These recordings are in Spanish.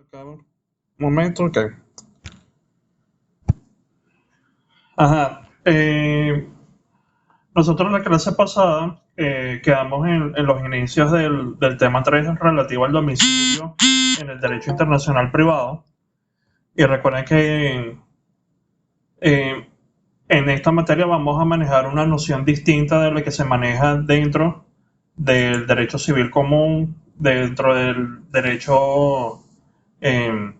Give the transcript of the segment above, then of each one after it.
Acá, un momento, ok. Ajá. Nosotros en la clase pasada quedamos en los inicios del tema 3 relativo al domicilio en el derecho internacional privado. Y recuerden que eh, en esta materia vamos a manejar una noción distinta de la que se maneja dentro del derecho civil común, dentro eh,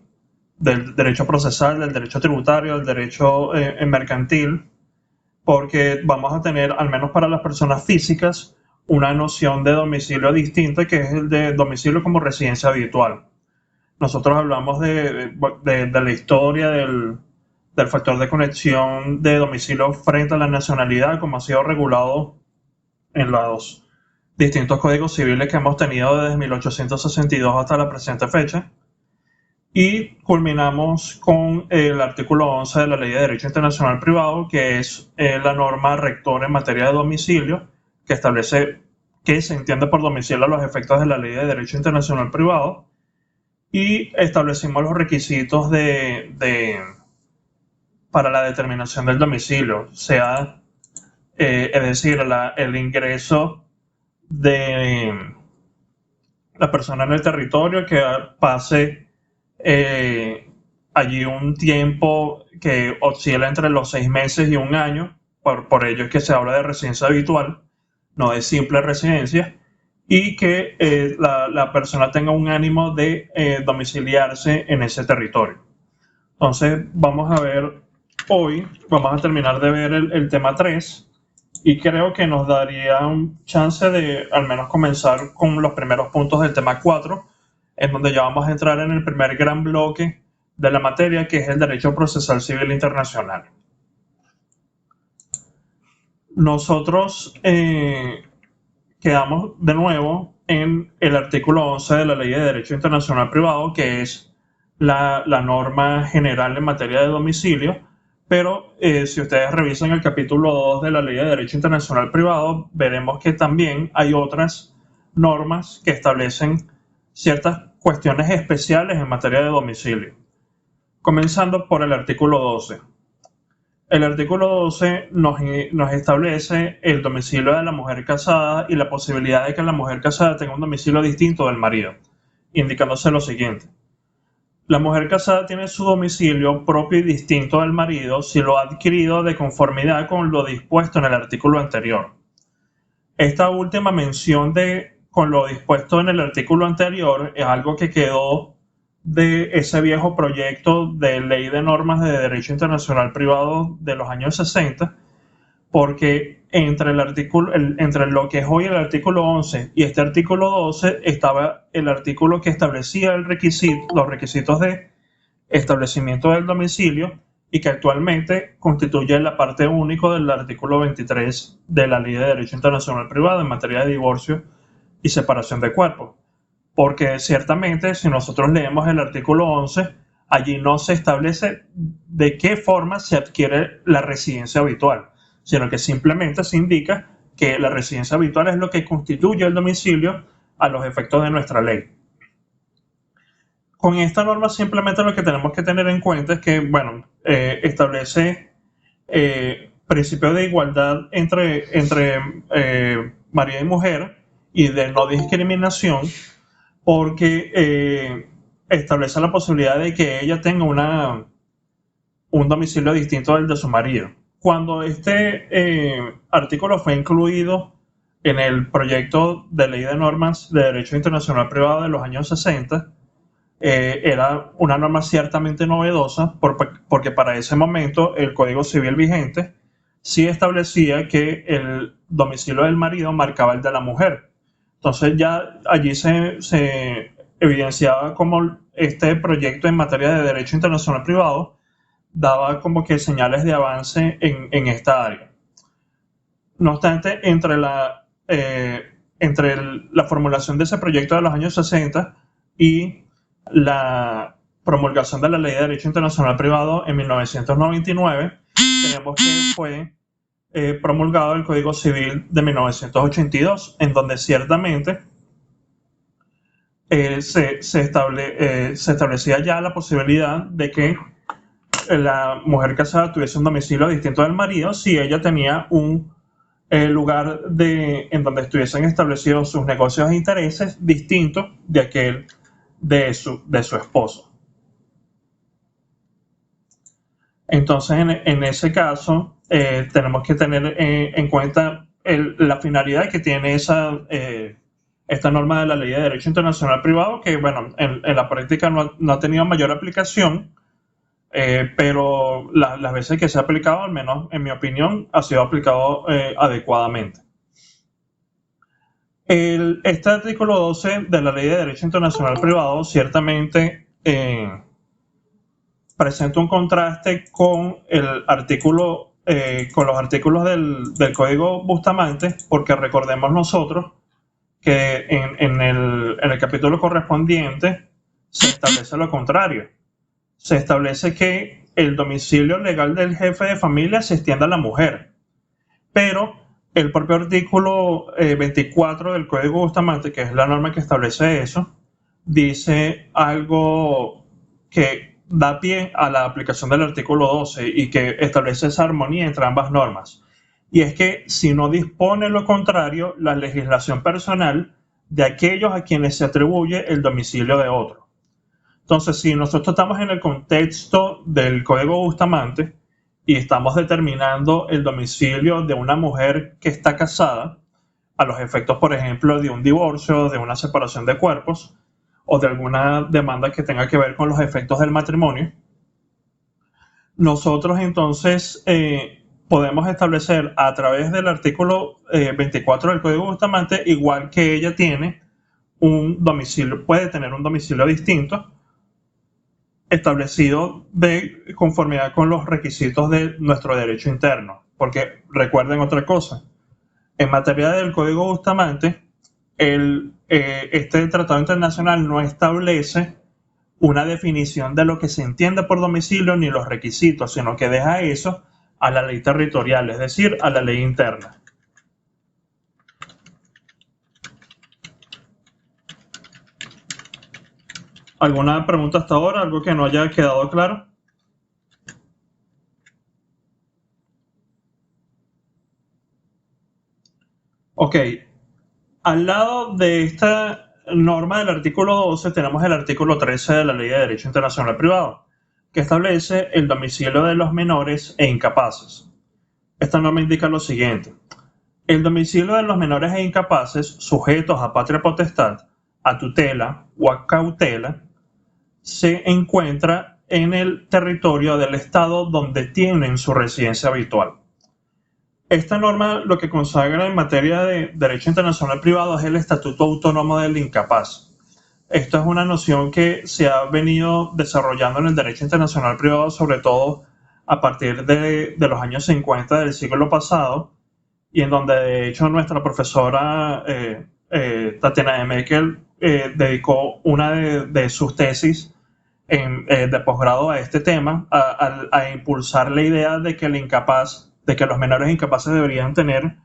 del derecho procesal, del derecho tributario, del derecho mercantil, porque vamos a tener, al menos para las personas físicas, una noción de domicilio distinta, que es el de domicilio como residencia habitual. Nosotros hablamos de la historia del factor de conexión de domicilio frente a la nacionalidad, como ha sido regulado en los distintos códigos civiles que hemos tenido desde 1862 hasta la presente fecha. Y culminamos con el artículo 11 de la Ley de Derecho Internacional Privado, que es la norma rectora en materia de domicilio, que establece qué se entiende por domicilio a los efectos de la Ley de Derecho Internacional Privado, y establecimos los requisitos para la determinación del domicilio, sea, es decir, el ingreso de la persona en el territorio, que pase eh, allí un tiempo que oscila entre los 6 meses y un año, por ello es que se habla de residencia habitual, no de simple residencia, y que la persona tenga un ánimo de domiciliarse en ese territorio. Entonces, vamos a ver hoy, vamos a terminar de ver el tema 3, y creo que nos daría un chance de al menos comenzar con los primeros puntos del tema 4, en donde ya vamos a entrar en el primer gran bloque de la materia, que es el derecho procesal civil internacional. Nosotros quedamos de nuevo en el artículo 11 de la Ley de Derecho Internacional Privado, que es la norma general en materia de domicilio, pero si ustedes revisan el capítulo 2 de la Ley de Derecho Internacional Privado, veremos que también hay otras normas que establecen ciertas cuestiones especiales en materia de domicilio. Comenzando por el artículo 12. El artículo 12 nos establece el domicilio de la mujer casada y la posibilidad de que la mujer casada tenga un domicilio distinto del marido, indicándose lo siguiente. La mujer casada tiene su domicilio propio y distinto del marido si lo ha adquirido de conformidad con lo dispuesto en el artículo anterior. Esta última mención de con lo dispuesto en el artículo anterior es algo que quedó de ese viejo proyecto de ley de normas de derecho internacional privado de los años 60, porque entre lo que es hoy el artículo 11 y este artículo 12 estaba el artículo que establecía los requisitos de establecimiento del domicilio, y que actualmente constituye la parte única del artículo 23 de la Ley de Derecho Internacional Privado en materia de divorcio y separación de cuerpos. Porque ciertamente, si nosotros leemos el artículo 11, allí no se establece de qué forma se adquiere la residencia habitual, sino que simplemente se indica que la residencia habitual es lo que constituye el domicilio a los efectos de nuestra ley. Con esta norma simplemente lo que tenemos que tener en cuenta es que, bueno, establece principios de igualdad entre marido y mujer y de no discriminación, porque establece la posibilidad de que ella tenga un domicilio distinto del de su marido. Cuando este artículo fue incluido en el proyecto de ley de normas de derecho internacional privado de los años 60, era una norma ciertamente novedosa, porque para ese momento el Código Civil vigente sí establecía que el domicilio del marido marcaba el de la mujer. Entonces ya allí se evidenciaba como este proyecto en materia de derecho internacional privado daba como que señales de avance en esta área. No obstante, entre la formulación de ese proyecto de los años 60 y la promulgación de la Ley de Derecho Internacional Privado en 1999, tenemos que fue promulgado el Código Civil de 1982, en donde ciertamente se establecía ya la posibilidad de que la mujer casada tuviese un domicilio distinto del marido si ella tenía un lugar en donde estuviesen establecidos sus negocios e intereses distintos de aquel de su esposo. Entonces, en ese caso, tenemos que tener en cuenta la finalidad que tiene esta norma de la Ley de Derecho Internacional Privado, que, bueno, en la práctica no ha tenido mayor aplicación, pero las veces que se ha aplicado, al menos en mi opinión, ha sido aplicado adecuadamente. Este artículo 12 de la Ley de Derecho Internacional Privado ciertamente presenta un contraste con con los artículos del Código Bustamante, porque recordemos nosotros que en el capítulo correspondiente se establece lo contrario. Se establece que el domicilio legal del jefe de familia se extiende a la mujer, pero el propio artículo 24 del Código Bustamante, que es la norma que establece eso, dice algo que da pie a la aplicación del artículo 12 y que establece esa armonía entre ambas normas. Y es que si no dispone lo contrario, la legislación personal de aquellos a quienes se atribuye el domicilio de otro. Entonces, si nosotros estamos en el contexto del Código Bustamante y estamos determinando el domicilio de una mujer que está casada, a los efectos, por ejemplo, de un divorcio, de una separación de cuerpos o de alguna demanda que tenga que ver con los efectos del matrimonio, nosotros entonces podemos establecer a través del artículo 24 del Código Bustamante, igual que ella tiene un domicilio, puede tener un domicilio distinto, establecido de conformidad con los requisitos de nuestro derecho interno. Porque recuerden otra cosa, en materia del Código Bustamante, este tratado internacional no establece una definición de lo que se entiende por domicilio ni los requisitos, sino que deja eso a la ley territorial, es decir, a la ley interna. ¿Alguna pregunta hasta ahora? ¿Algo que no haya quedado claro? Ok. Al lado de esta norma del artículo 12 tenemos el artículo 13 de la Ley de Derecho Internacional Privado, que establece el domicilio de los menores e incapaces. Esta norma indica lo siguiente. El domicilio de los menores e incapaces sujetos a patria potestad, a tutela o a cautela se encuentra en el territorio del Estado donde tienen su residencia habitual. Esta norma lo que consagra en materia de derecho internacional privado es el Estatuto Autónomo del Incapaz. Esto es una noción que se ha venido desarrollando en el derecho internacional privado, sobre todo a partir de los años 50 del siglo pasado, y en donde de hecho nuestra profesora Tatiana de Meckel dedicó una de sus tesis de posgrado a este tema, a impulsar la idea de que los menores incapaces deberían tener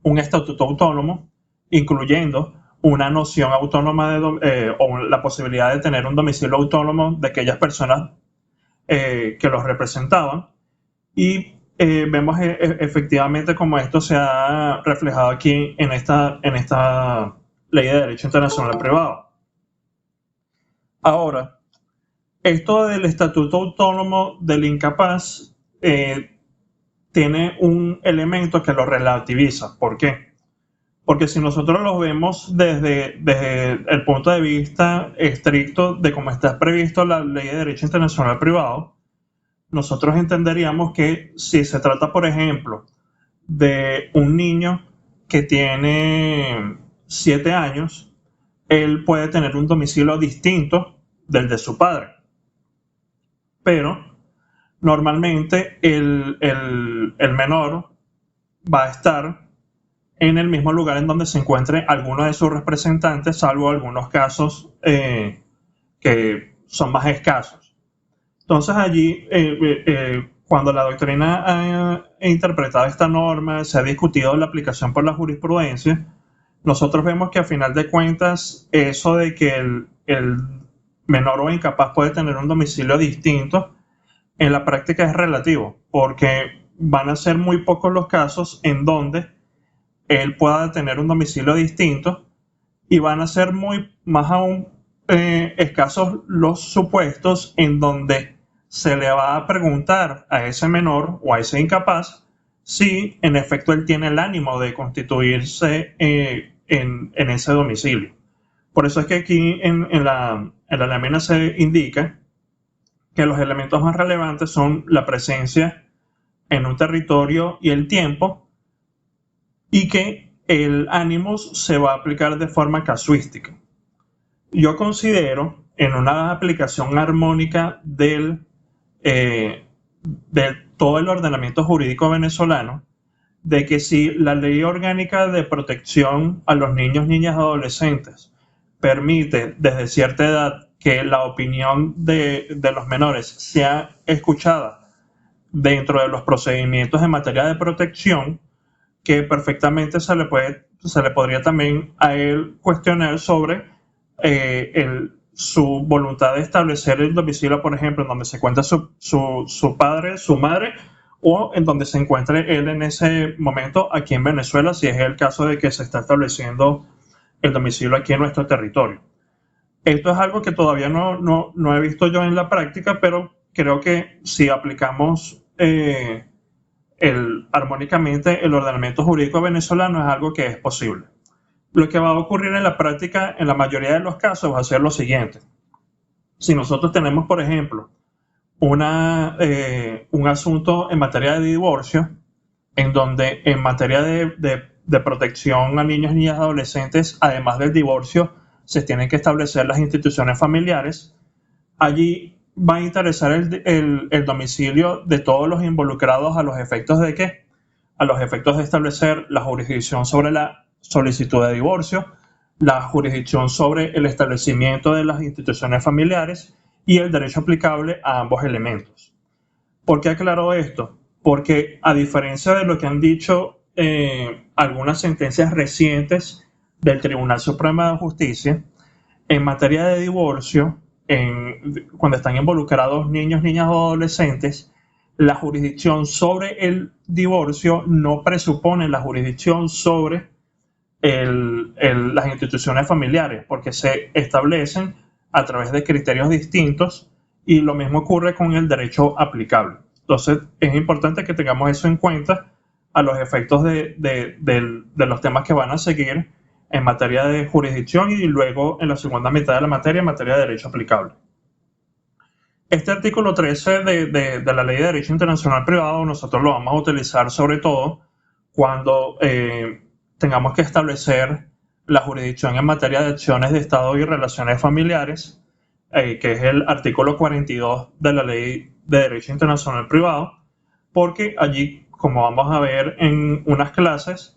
un estatuto autónomo, incluyendo una noción autónoma o la posibilidad de tener un domicilio autónomo de aquellas personas que los representaban. Y vemos efectivamente cómo esto se ha reflejado aquí en esta Ley de Derecho Internacional Privado. Ahora, esto del Estatuto Autónomo del Incapaz tiene un elemento que lo relativiza. ¿Por qué? Porque si nosotros lo vemos desde el punto de vista estricto de cómo está previsto la Ley de Derecho Internacional Privado, nosotros entenderíamos que si se trata, por ejemplo, de un niño que tiene 7 años, él puede tener un domicilio distinto del de su padre. Pero normalmente el menor va a estar en el mismo lugar en donde se encuentre alguno de sus representantes, salvo algunos casos que son más escasos. Entonces allí, cuando la doctrina ha interpretado esta norma, se ha discutido la aplicación por la jurisprudencia, nosotros vemos que a final de cuentas eso de que el menor o incapaz puede tener un domicilio distinto, en la práctica es relativo, porque van a ser muy pocos los casos en donde él pueda tener un domicilio distinto y van a ser muy más aún escasos los supuestos en donde se le va a preguntar a ese menor o a ese incapaz si en efecto él tiene el ánimo de constituirse en ese domicilio. Por eso es que aquí en la lámina se indica que los elementos más relevantes son la presencia en un territorio y el tiempo, y que el ánimos se va a aplicar de forma casuística. Yo considero, en una aplicación armónica de todo el ordenamiento jurídico venezolano, de que si la ley orgánica de protección a los niños, niñas y adolescentes permite desde cierta edad que la opinión de los menores sea escuchada dentro de los procedimientos en materia de protección, que perfectamente se le podría también a él cuestionar sobre su voluntad de establecer el domicilio, por ejemplo, en donde se encuentra su padre, su madre, o en donde se encuentre él en ese momento aquí en Venezuela, si es el caso de que se está estableciendo el domicilio aquí en nuestro territorio. Esto es algo que todavía no he visto yo en la práctica, pero creo que si aplicamos armónicamente el ordenamiento jurídico venezolano es algo que es posible. Lo que va a ocurrir en la práctica, en la mayoría de los casos, va a ser lo siguiente. Si nosotros tenemos, por ejemplo, un asunto en materia de divorcio, en donde en materia de protección a niños, niñas y adolescentes, además del divorcio, se tienen que establecer las instituciones familiares, allí va a interesar el domicilio de todos los involucrados a los efectos de ¿qué? A los efectos de establecer la jurisdicción sobre la solicitud de divorcio, la jurisdicción sobre el establecimiento de las instituciones familiares y el derecho aplicable a ambos elementos. ¿Por qué aclaro esto? Porque a diferencia de lo que han dicho algunas sentencias recientes del Tribunal Supremo de Justicia, en materia de divorcio, cuando están involucrados niños, niñas o adolescentes, la jurisdicción sobre el divorcio no presupone la jurisdicción sobre las instituciones familiares, porque se establecen a través de criterios distintos, y lo mismo ocurre con el derecho aplicable. Entonces es importante que tengamos eso en cuenta a los efectos de los temas que van a seguir en materia de jurisdicción y luego en la segunda mitad de la materia en materia de derecho aplicable. Este artículo 13 de la Ley de Derecho Internacional Privado nosotros lo vamos a utilizar sobre todo cuando tengamos que establecer la jurisdicción en materia de acciones de Estado y relaciones familiares, que es el artículo 42 de la Ley de Derecho Internacional Privado, porque allí, como vamos a ver en unas clases,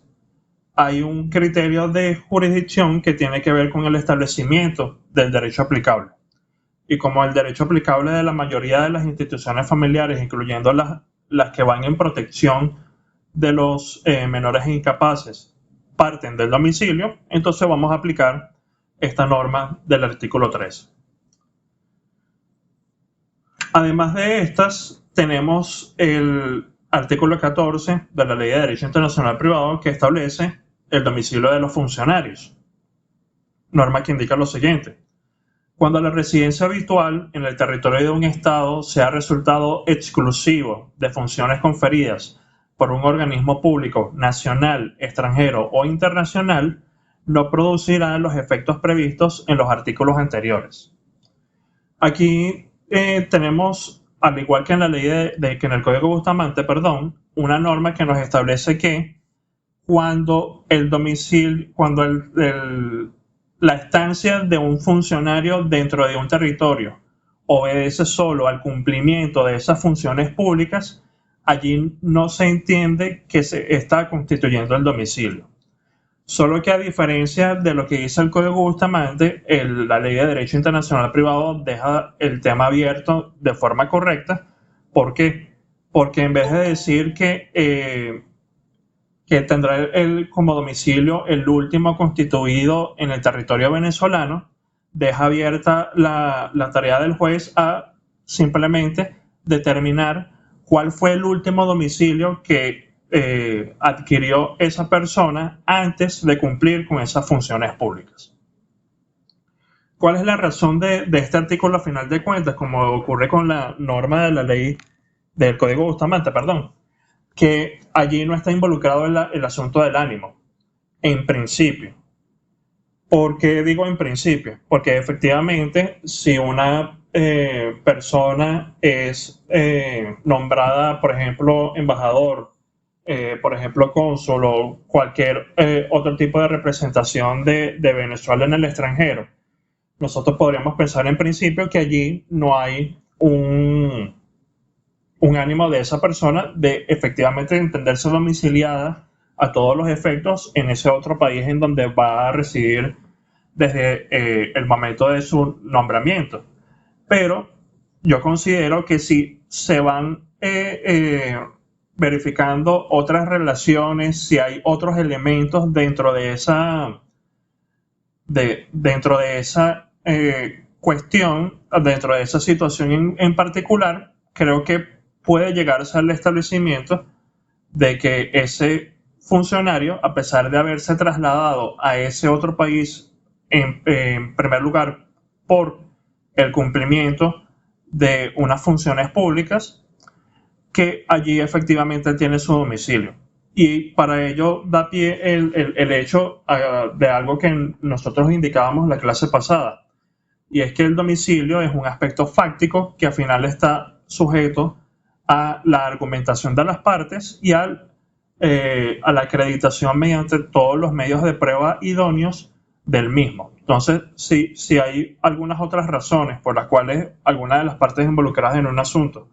hay un criterio de jurisdicción que tiene que ver con el establecimiento del derecho aplicable. Y como el derecho aplicable de la mayoría de las instituciones familiares, incluyendo las que van en protección de los menores e incapaces, parten del domicilio, entonces vamos a aplicar esta norma del artículo 3. Además de estas, tenemos el artículo 14 de la Ley de Derecho Internacional Privado, que establece el domicilio de los funcionarios. Norma que indica lo siguiente: cuando la residencia habitual en el territorio de un Estado sea resultado exclusivo de funciones conferidas por un organismo público nacional, extranjero o internacional, no producirá los efectos previstos en los artículos anteriores. Aquí tenemos, al igual que en la ley que en el Código Bustamante, una norma que nos establece que cuando el domicilio, cuando la estancia de un funcionario dentro de un territorio obedece solo al cumplimiento de esas funciones públicas, allí no se entiende que se está constituyendo el domicilio. Solo que a diferencia de lo que dice el Código Bustamante, la Ley de Derecho Internacional Privado deja el tema abierto de forma correcta. ¿Por qué? Porque en vez de decir que que tendrá como domicilio el último constituido en el territorio venezolano, deja abierta la tarea del juez a simplemente determinar cuál fue el último domicilio que adquirió esa persona antes de cumplir con esas funciones públicas. ¿Cuál es la razón de este artículo a final de cuentas? Como ocurre con la norma de la ley del Código Bustamante, perdón, que allí no está involucrado el asunto del ánimo, en principio. ¿Por qué digo en principio? Porque efectivamente, si una persona es nombrada, por ejemplo, embajador, por ejemplo, cónsul o cualquier otro tipo de representación de Venezuela en el extranjero, nosotros podríamos pensar en principio que allí no hay un ánimo de esa persona de efectivamente entenderse domiciliada a todos los efectos en ese otro país en donde va a residir desde el momento de su nombramiento. Pero yo considero que si se van verificando otras relaciones, si hay otros elementos dentro de esa cuestión, dentro de esa situación en particular, creo que puede llegarse al establecimiento de que ese funcionario, a pesar de haberse trasladado a ese otro país en primer lugar por el cumplimiento de unas funciones públicas, que allí efectivamente tiene su domicilio. Y para ello da pie el hecho de algo que nosotros indicábamos en la clase pasada, y es que el domicilio es un aspecto fáctico que al final está sujeto a la argumentación de las partes y a la acreditación mediante todos los medios de prueba idóneos del mismo. Entonces, si hay algunas otras razones por las cuales alguna de las partes involucradas en un asunto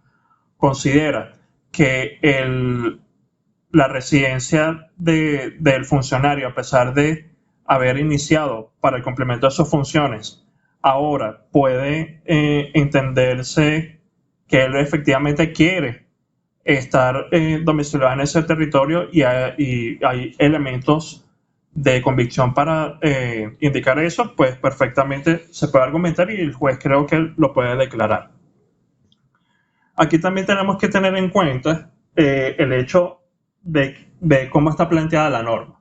considera que la residencia del funcionario, a pesar de haber iniciado para el cumplimiento de sus funciones, ahora puede entenderse que él efectivamente quiere estar domiciliado en ese territorio y hay elementos de convicción para indicar eso, pues perfectamente se puede argumentar y el juez creo que lo puede declarar. Aquí también tenemos que tener en cuenta el hecho de cómo está planteada la norma.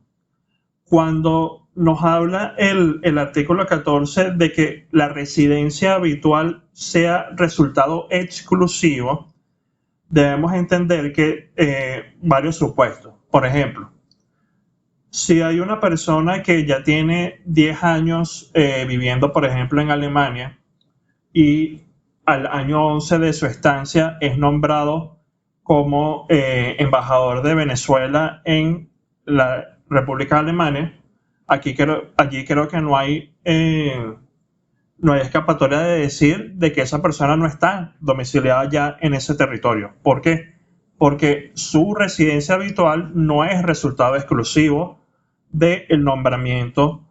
Cuando nos habla el artículo 14 de que la residencia habitual sea resultado exclusivo, debemos entender que varios supuestos. Por ejemplo, si hay una persona que ya tiene 10 años viviendo, por ejemplo, en Alemania y al año 11 de su estancia es nombrado como embajador de Venezuela en la República de Alemania, allí creo que no hay escapatoria de decir de que esa persona no está domiciliada ya en ese territorio. ¿Por qué? Porque su residencia habitual no es resultado exclusivo del nombramiento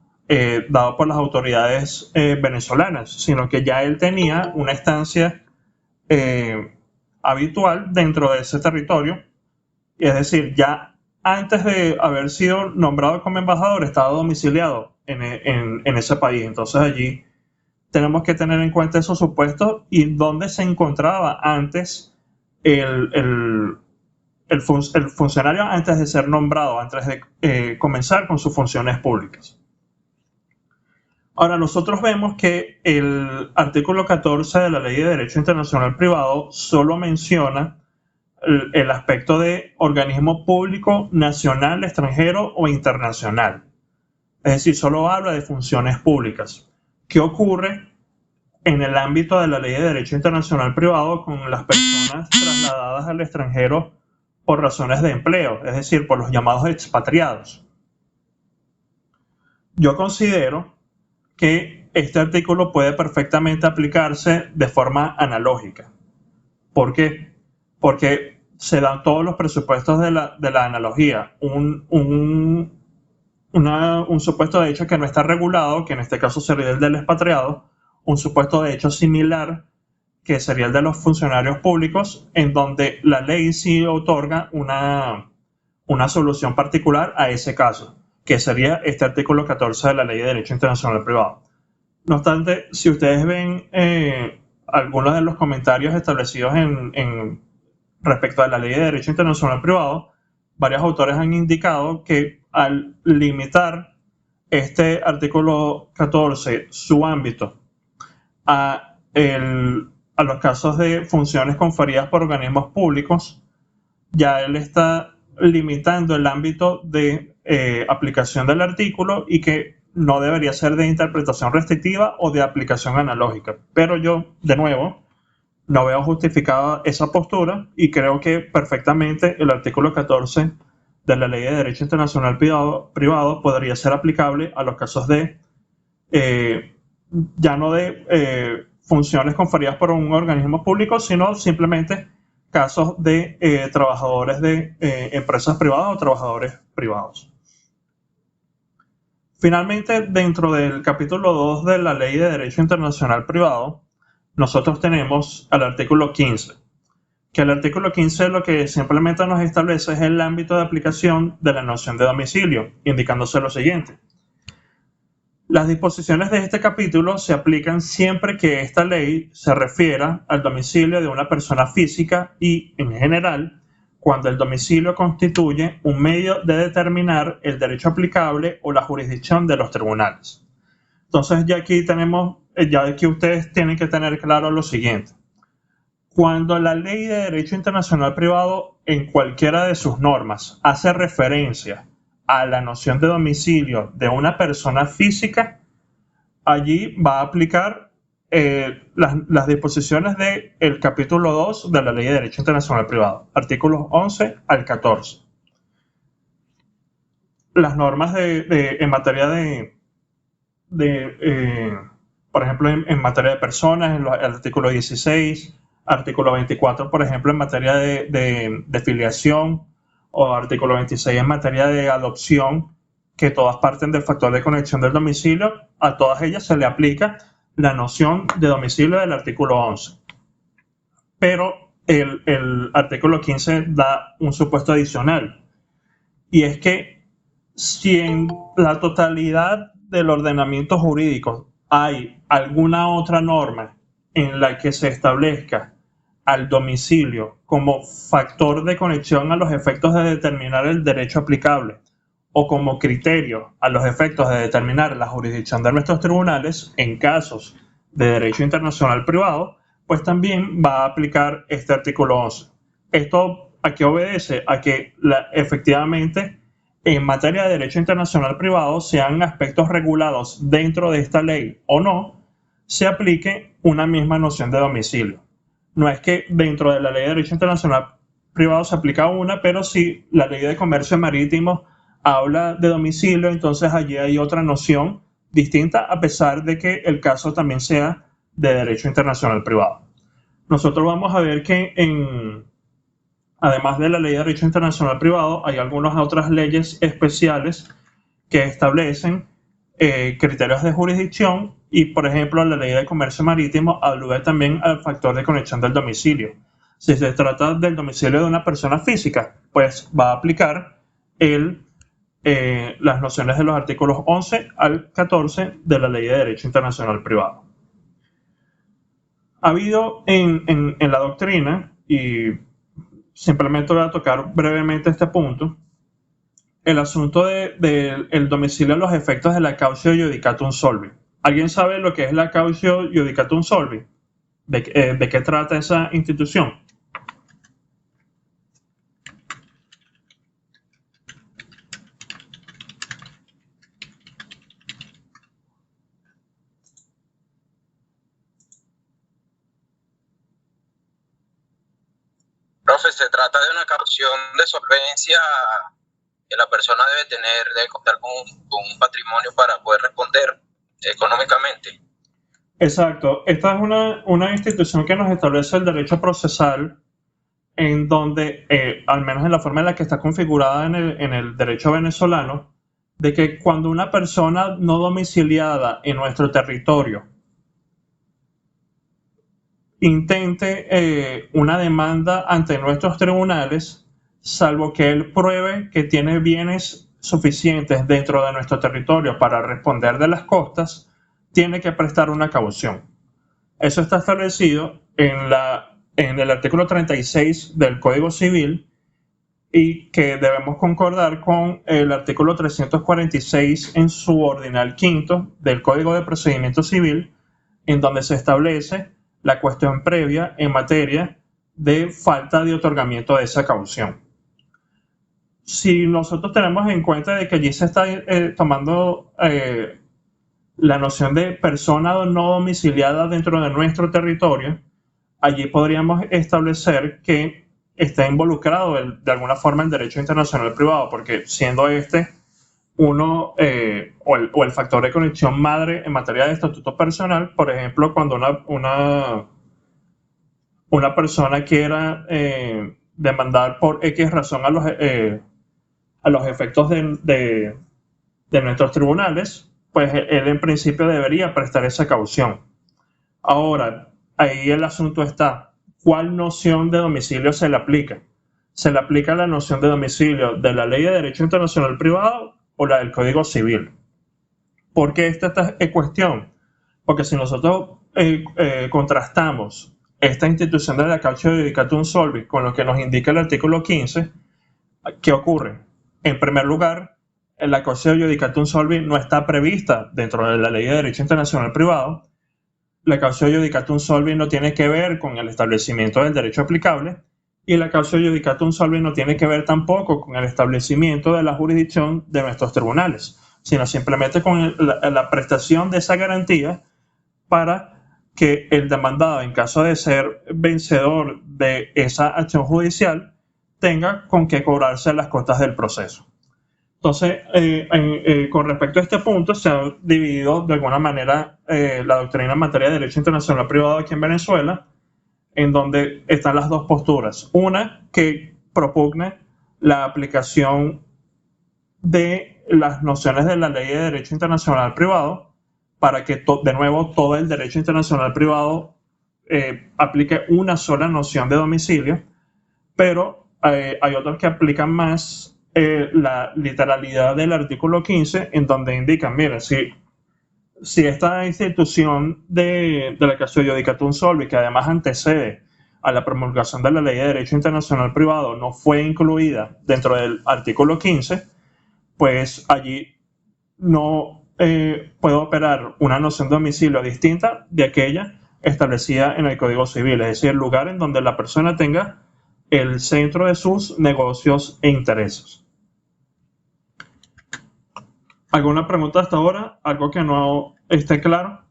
dado por las autoridades venezolanas, sino que ya él tenía una estancia habitual dentro de ese territorio, es decir, ya antes de haber sido nombrado como embajador estaba domiciliado en ese país. Entonces allí tenemos que tener en cuenta esos supuestos y dónde se encontraba antes el funcionario antes de ser nombrado, antes de comenzar con sus funciones públicas. Ahora, nosotros vemos que el artículo 14 de la Ley de Derecho Internacional Privado solo menciona el aspecto de organismo público nacional, extranjero o internacional. Es decir, solo habla de funciones públicas. ¿Qué ocurre en el ámbito de la Ley de Derecho Internacional Privado con las personas trasladadas al extranjero por razones de empleo, es decir, por los llamados expatriados? Yo considero que este artículo puede perfectamente aplicarse de forma analógica. ¿Por qué? Porque se dan todos los presupuestos de la analogía. Un supuesto de hecho que no está regulado, que en este caso sería el del expatriado, un supuesto de hecho similar, que sería el de los funcionarios públicos, en donde la ley sí otorga una una solución particular a ese caso, que sería este artículo 14 de la Ley de Derecho Internacional Privado. No obstante, si ustedes ven algunos de los comentarios establecidos respecto a la Ley de Derecho Internacional Privado, varios autores han indicado que al limitar este artículo 14, su ámbito, a los casos de funciones conferidas por organismos públicos, ya él está limitando el ámbito de aplicación del artículo y que no debería ser de interpretación restrictiva o de aplicación analógica. Pero yo, de nuevo, no veo justificada esa postura y creo que perfectamente el artículo 14 de la Ley de Derecho Internacional Privado podría ser aplicable a los casos de ya no de funciones conferidas por un organismo público, sino simplemente casos de trabajadores de empresas privadas o trabajadores privados. Finalmente, dentro del capítulo 2 de la Ley de Derecho Internacional Privado, nosotros tenemos al artículo 15, que el artículo 15 lo que simplemente nos establece es el ámbito de aplicación de la noción de domicilio, indicándose lo siguiente. Las disposiciones de este capítulo se aplican siempre que esta ley se refiera al domicilio de una persona física y, en general, cuando el domicilio constituye un medio de determinar el derecho aplicable o la jurisdicción de los tribunales. Entonces, ya aquí ustedes tienen que tener claro lo siguiente. Cuando la Ley de Derecho Internacional Privado, en cualquiera de sus normas, hace referencia a la noción de domicilio de una persona física, allí va a aplicar las disposiciones del capítulo 2 de la Ley de Derecho Internacional Privado, artículos 11 al 14. Las normas en materia por ejemplo, en materia de personas, en el artículo 16, artículo 24, por ejemplo, en materia de filiación, o artículo 26 en materia de adopción, que todas parten del factor de conexión del domicilio, a todas ellas se le aplica la noción de domicilio del artículo 11. Pero el artículo 15 da un supuesto adicional, y es que si en la totalidad del ordenamiento jurídico hay alguna otra norma en la que se establezca al domicilio como factor de conexión a los efectos de determinar el derecho aplicable o como criterio a los efectos de determinar la jurisdicción de nuestros tribunales en casos de derecho internacional privado, pues también va a aplicar este artículo 11. ¿Esto a qué obedece? A que efectivamente en materia de derecho internacional privado, sean aspectos regulados dentro de esta ley o no, se aplique una misma noción de domicilio. No es que dentro de la Ley de Derecho Internacional Privado se aplica una, pero si la Ley de Comercio Marítimo habla de domicilio, entonces allí hay otra noción distinta, a pesar de que el caso también sea de Derecho Internacional Privado. Nosotros vamos a ver que además de la Ley de Derecho Internacional Privado, hay algunas otras leyes especiales que establecen criterios de jurisdicción y, por ejemplo, la Ley de Comercio Marítimo alude también al factor de conexión del domicilio. Si se trata del domicilio de una persona física, pues va a aplicar las nociones de los artículos 11 al 14 de la Ley de Derecho Internacional Privado. Ha habido en la doctrina, y simplemente voy a tocar brevemente este punto, el asunto del domicilio a los efectos de la cautio iudicatum solvi. ¿Alguien sabe lo que es la cautio iudicatum solvi? ¿De qué trata esa institución? Profe, se trata de una caución de solvencia que la persona debe contar con un patrimonio para poder responder económicamente. Exacto. Esta es una institución que nos establece el derecho procesal, en donde, al menos en la forma en la que está configurada en el derecho venezolano, de que cuando una persona no domiciliada en nuestro territorio intente una demanda ante nuestros tribunales, salvo que él pruebe que tiene bienes suficientes dentro de nuestro territorio para responder de las costas, tiene que prestar una caución. Eso está establecido en el artículo 36 del Código Civil, y que debemos concordar con el artículo 346 en su ordinal quinto del Código de Procedimiento Civil, en donde se establece la cuestión previa en materia de falta de otorgamiento de esa caución. Si nosotros tenemos en cuenta de que allí se está tomando la noción de persona no domiciliada dentro de nuestro territorio, allí podríamos establecer que está involucrado de alguna forma el derecho internacional privado, porque siendo uno o el factor de conexión madre en materia de estatuto personal, por ejemplo, cuando una persona quiera demandar por X razón a los efectos de nuestros tribunales, pues él en principio debería prestar esa caución. Ahora, ahí el asunto está: ¿cuál noción de domicilio se le aplica? ¿Se le aplica la noción de domicilio de la Ley de Derecho Internacional Privado o la del Código Civil? ¿Por qué esta es cuestión? Porque si nosotros contrastamos esta institución de la Cautio Judicatum Solvi con lo que nos indica el artículo 15, ¿qué ocurre? En primer lugar, la Cautio Judicatum Solvi no está prevista dentro de la Ley de Derecho Internacional Privado. La Cautio Judicatum Solvi no tiene que ver con el establecimiento del derecho aplicable, y la Cautio Judicatum Solvi no tiene que ver tampoco con el establecimiento de la jurisdicción de nuestros tribunales, sino simplemente con la prestación de esa garantía para que el demandado, en caso de ser vencedor de esa acción judicial, tenga con qué cobrarse las costas del proceso. Entonces, con respecto a este punto, se ha dividido de alguna manera la doctrina en materia de derecho internacional privado aquí en Venezuela, en donde están las dos posturas. Una que propugna la aplicación de las nociones de la Ley de Derecho Internacional Privado para que, de nuevo, todo el derecho internacional privado aplique una sola noción de domicilio, pero hay otros que aplican más la literalidad del artículo 15, en donde indican: mira, si esta institución de la Cautio Judicatum Solvi, que además antecede a la promulgación de la Ley de Derecho Internacional Privado, no fue incluida dentro del artículo 15, pues allí no puede operar una noción de domicilio distinta de aquella establecida en el Código Civil, es decir, el lugar en donde la persona tenga el centro de sus negocios e intereses. ¿Alguna pregunta hasta ahora? ¿Algo que no esté claro?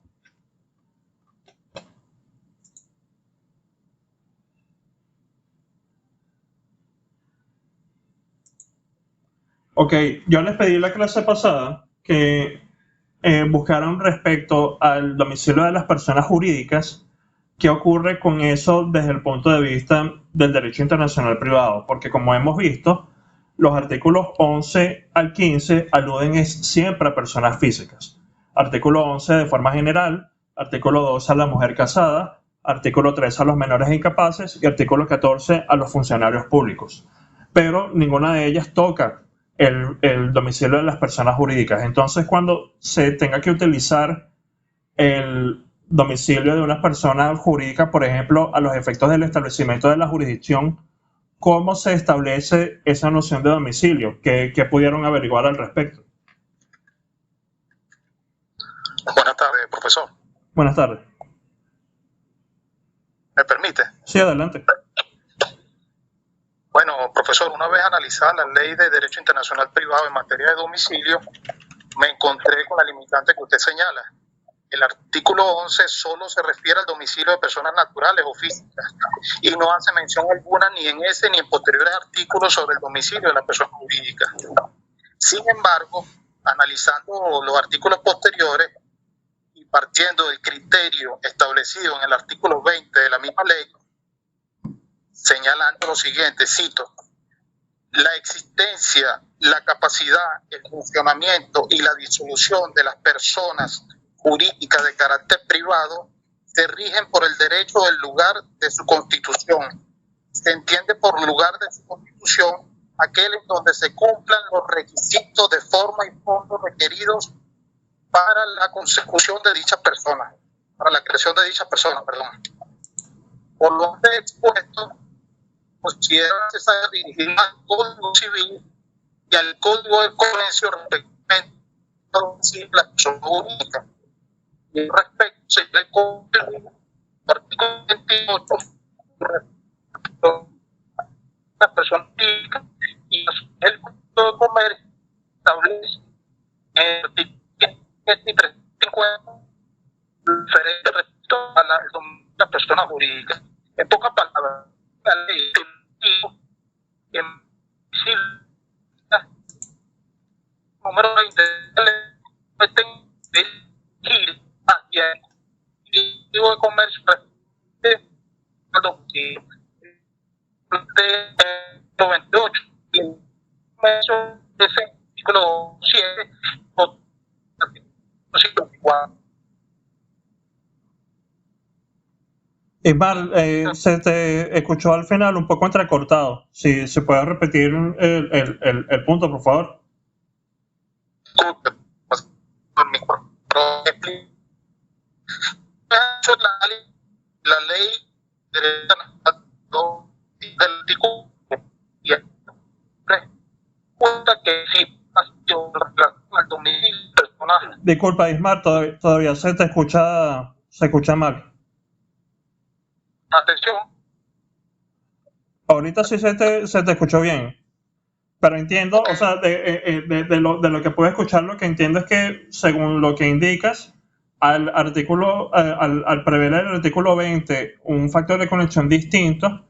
Ok, yo les pedí la clase pasada que buscaran respecto al domicilio de las personas jurídicas, qué ocurre con eso desde el punto de vista del derecho internacional privado, porque como hemos visto, los artículos 11 al 15 aluden siempre a personas físicas. Artículo 11 de forma general, artículo 12 a la mujer casada, artículo 13 a los menores e incapaces y artículo 14 a los funcionarios públicos. Pero ninguna de ellas toca el domicilio de las personas jurídicas. Entonces, cuando se tenga que utilizar el domicilio de una persona jurídica, por ejemplo, a los efectos del establecimiento de la jurisdicción, ¿cómo se establece esa noción de domicilio? ¿Qué pudieron averiguar al respecto? Buenas tardes, profesor. Buenas tardes. ¿Me permite? Sí, adelante. Bueno, profesor, una vez analizada la Ley de Derecho Internacional Privado en materia de domicilio, me encontré con la limitante que usted señala. El artículo 11 solo se refiere al domicilio de personas naturales o físicas y no hace mención alguna ni en ese ni en posteriores artículos sobre el domicilio de la persona jurídica. Sin embargo, analizando los artículos posteriores y partiendo del criterio establecido en el artículo 20 de la misma ley, señalando lo siguiente, cito: la existencia, la capacidad, el funcionamiento y la disolución de las personas jurídicas de carácter privado se rigen por el derecho del lugar de su constitución, se entiende por lugar de su constitución aquel en donde se cumplan los requisitos de forma y fondo requeridos para la consecución de dicha persona, para la creación de dicha persona, perdón. Por lo antes expuesto, considero necesario dirigirme al Código Civil y al Código de Comercio respectivamente a la persona jurídica. Y al respecto, se el Código Civil, artículo 28, la persona jurídica y el Código de Comercio establece en el artículo 2350 referente respecto a la persona jurídica. En pocas palabras, la ley número 20 de ir hacia el Código de Comercio de 28 y el comercio de ese artículo 7 o artículo 54. Ismar, se te escuchó al final un poco entrecortado. Si se puede repetir el punto, por favor. La ley del artículo cuenta que sí al domicilio personal. Disculpa, Ismar, todavía se escucha mal. Atención. Ahorita sí se te escuchó bien, pero entiendo, o sea, de lo que puedo escuchar, lo que entiendo es que según lo que indicas, al prever el artículo 20 un factor de conexión distinto,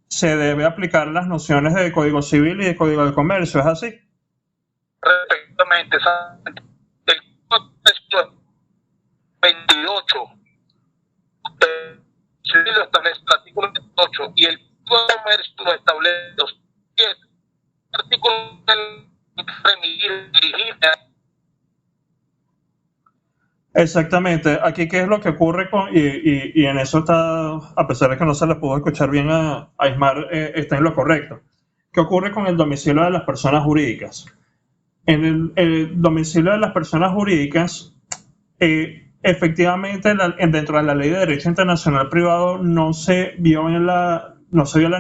se debe aplicar las nociones de Código Civil y de Código de Comercio, ¿es así? Perfectamente, el Código 28 lo establece el artículo 28 y el Código de Comercio lo establece los 7 artículos del dirigir. Exactamente. Aquí, ¿qué es lo que ocurre y en eso está, a pesar de que no se le pudo escuchar bien a Ismar, está en lo correcto? ¿Qué ocurre con el domicilio de las personas jurídicas? En el domicilio de las personas jurídicas, efectivamente, dentro de la Ley de Derecho Internacional Privado no se vio la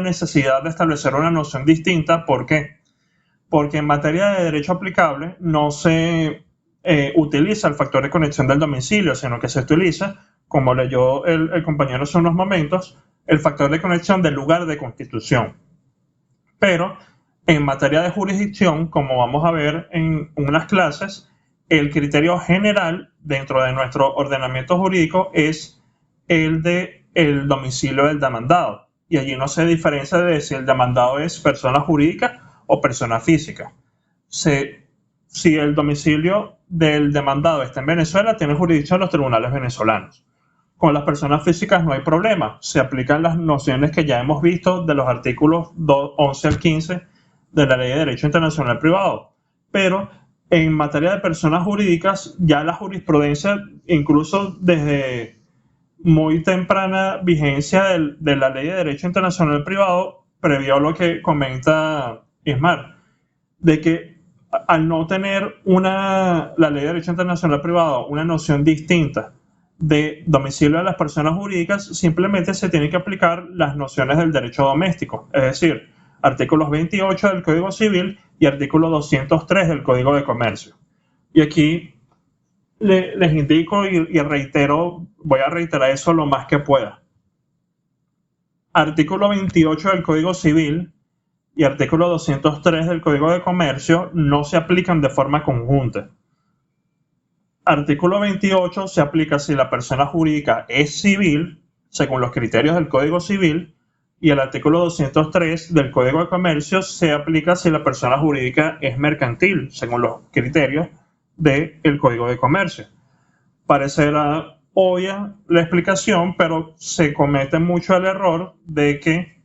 necesidad de establecer una noción distinta. ¿Por qué? Porque en materia de derecho aplicable no se utiliza el factor de conexión del domicilio, sino que se utiliza, como leyó el compañero hace unos momentos, el factor de conexión del lugar de constitución. Pero en materia de jurisdicción, como vamos a ver en unas clases, el criterio general dentro de nuestro ordenamiento jurídico es el de el domicilio del demandado. Y allí no se diferencia de si el demandado es persona jurídica o persona física. Si el domicilio del demandado está en Venezuela, tiene jurisdicción los tribunales venezolanos. Con las personas físicas no hay problema. Se aplican las nociones que ya hemos visto de los artículos 11 al 15 de la Ley de Derecho Internacional Privado. Pero en materia de personas jurídicas, ya la jurisprudencia, incluso desde muy temprana vigencia de la Ley de Derecho Internacional Privado, previó lo que comenta Ismar, de que al no tener la Ley de Derecho Internacional Privado una noción distinta de domicilio de las personas jurídicas, simplemente se tienen que aplicar las nociones del derecho doméstico, es decir, artículos 28 del Código Civil y artículo 203 del Código de Comercio. Y aquí les indico y reitero, voy a reiterar eso lo más que pueda. Artículo 28 del Código Civil y artículo 203 del Código de Comercio no se aplican de forma conjunta. Artículo 28 se aplica si la persona jurídica es civil, según los criterios del Código Civil, y el artículo 203 del Código de Comercio se aplica si la persona jurídica es mercantil, según los criterios del Código de Comercio. Parecerá obvia la explicación, pero se comete mucho el error de que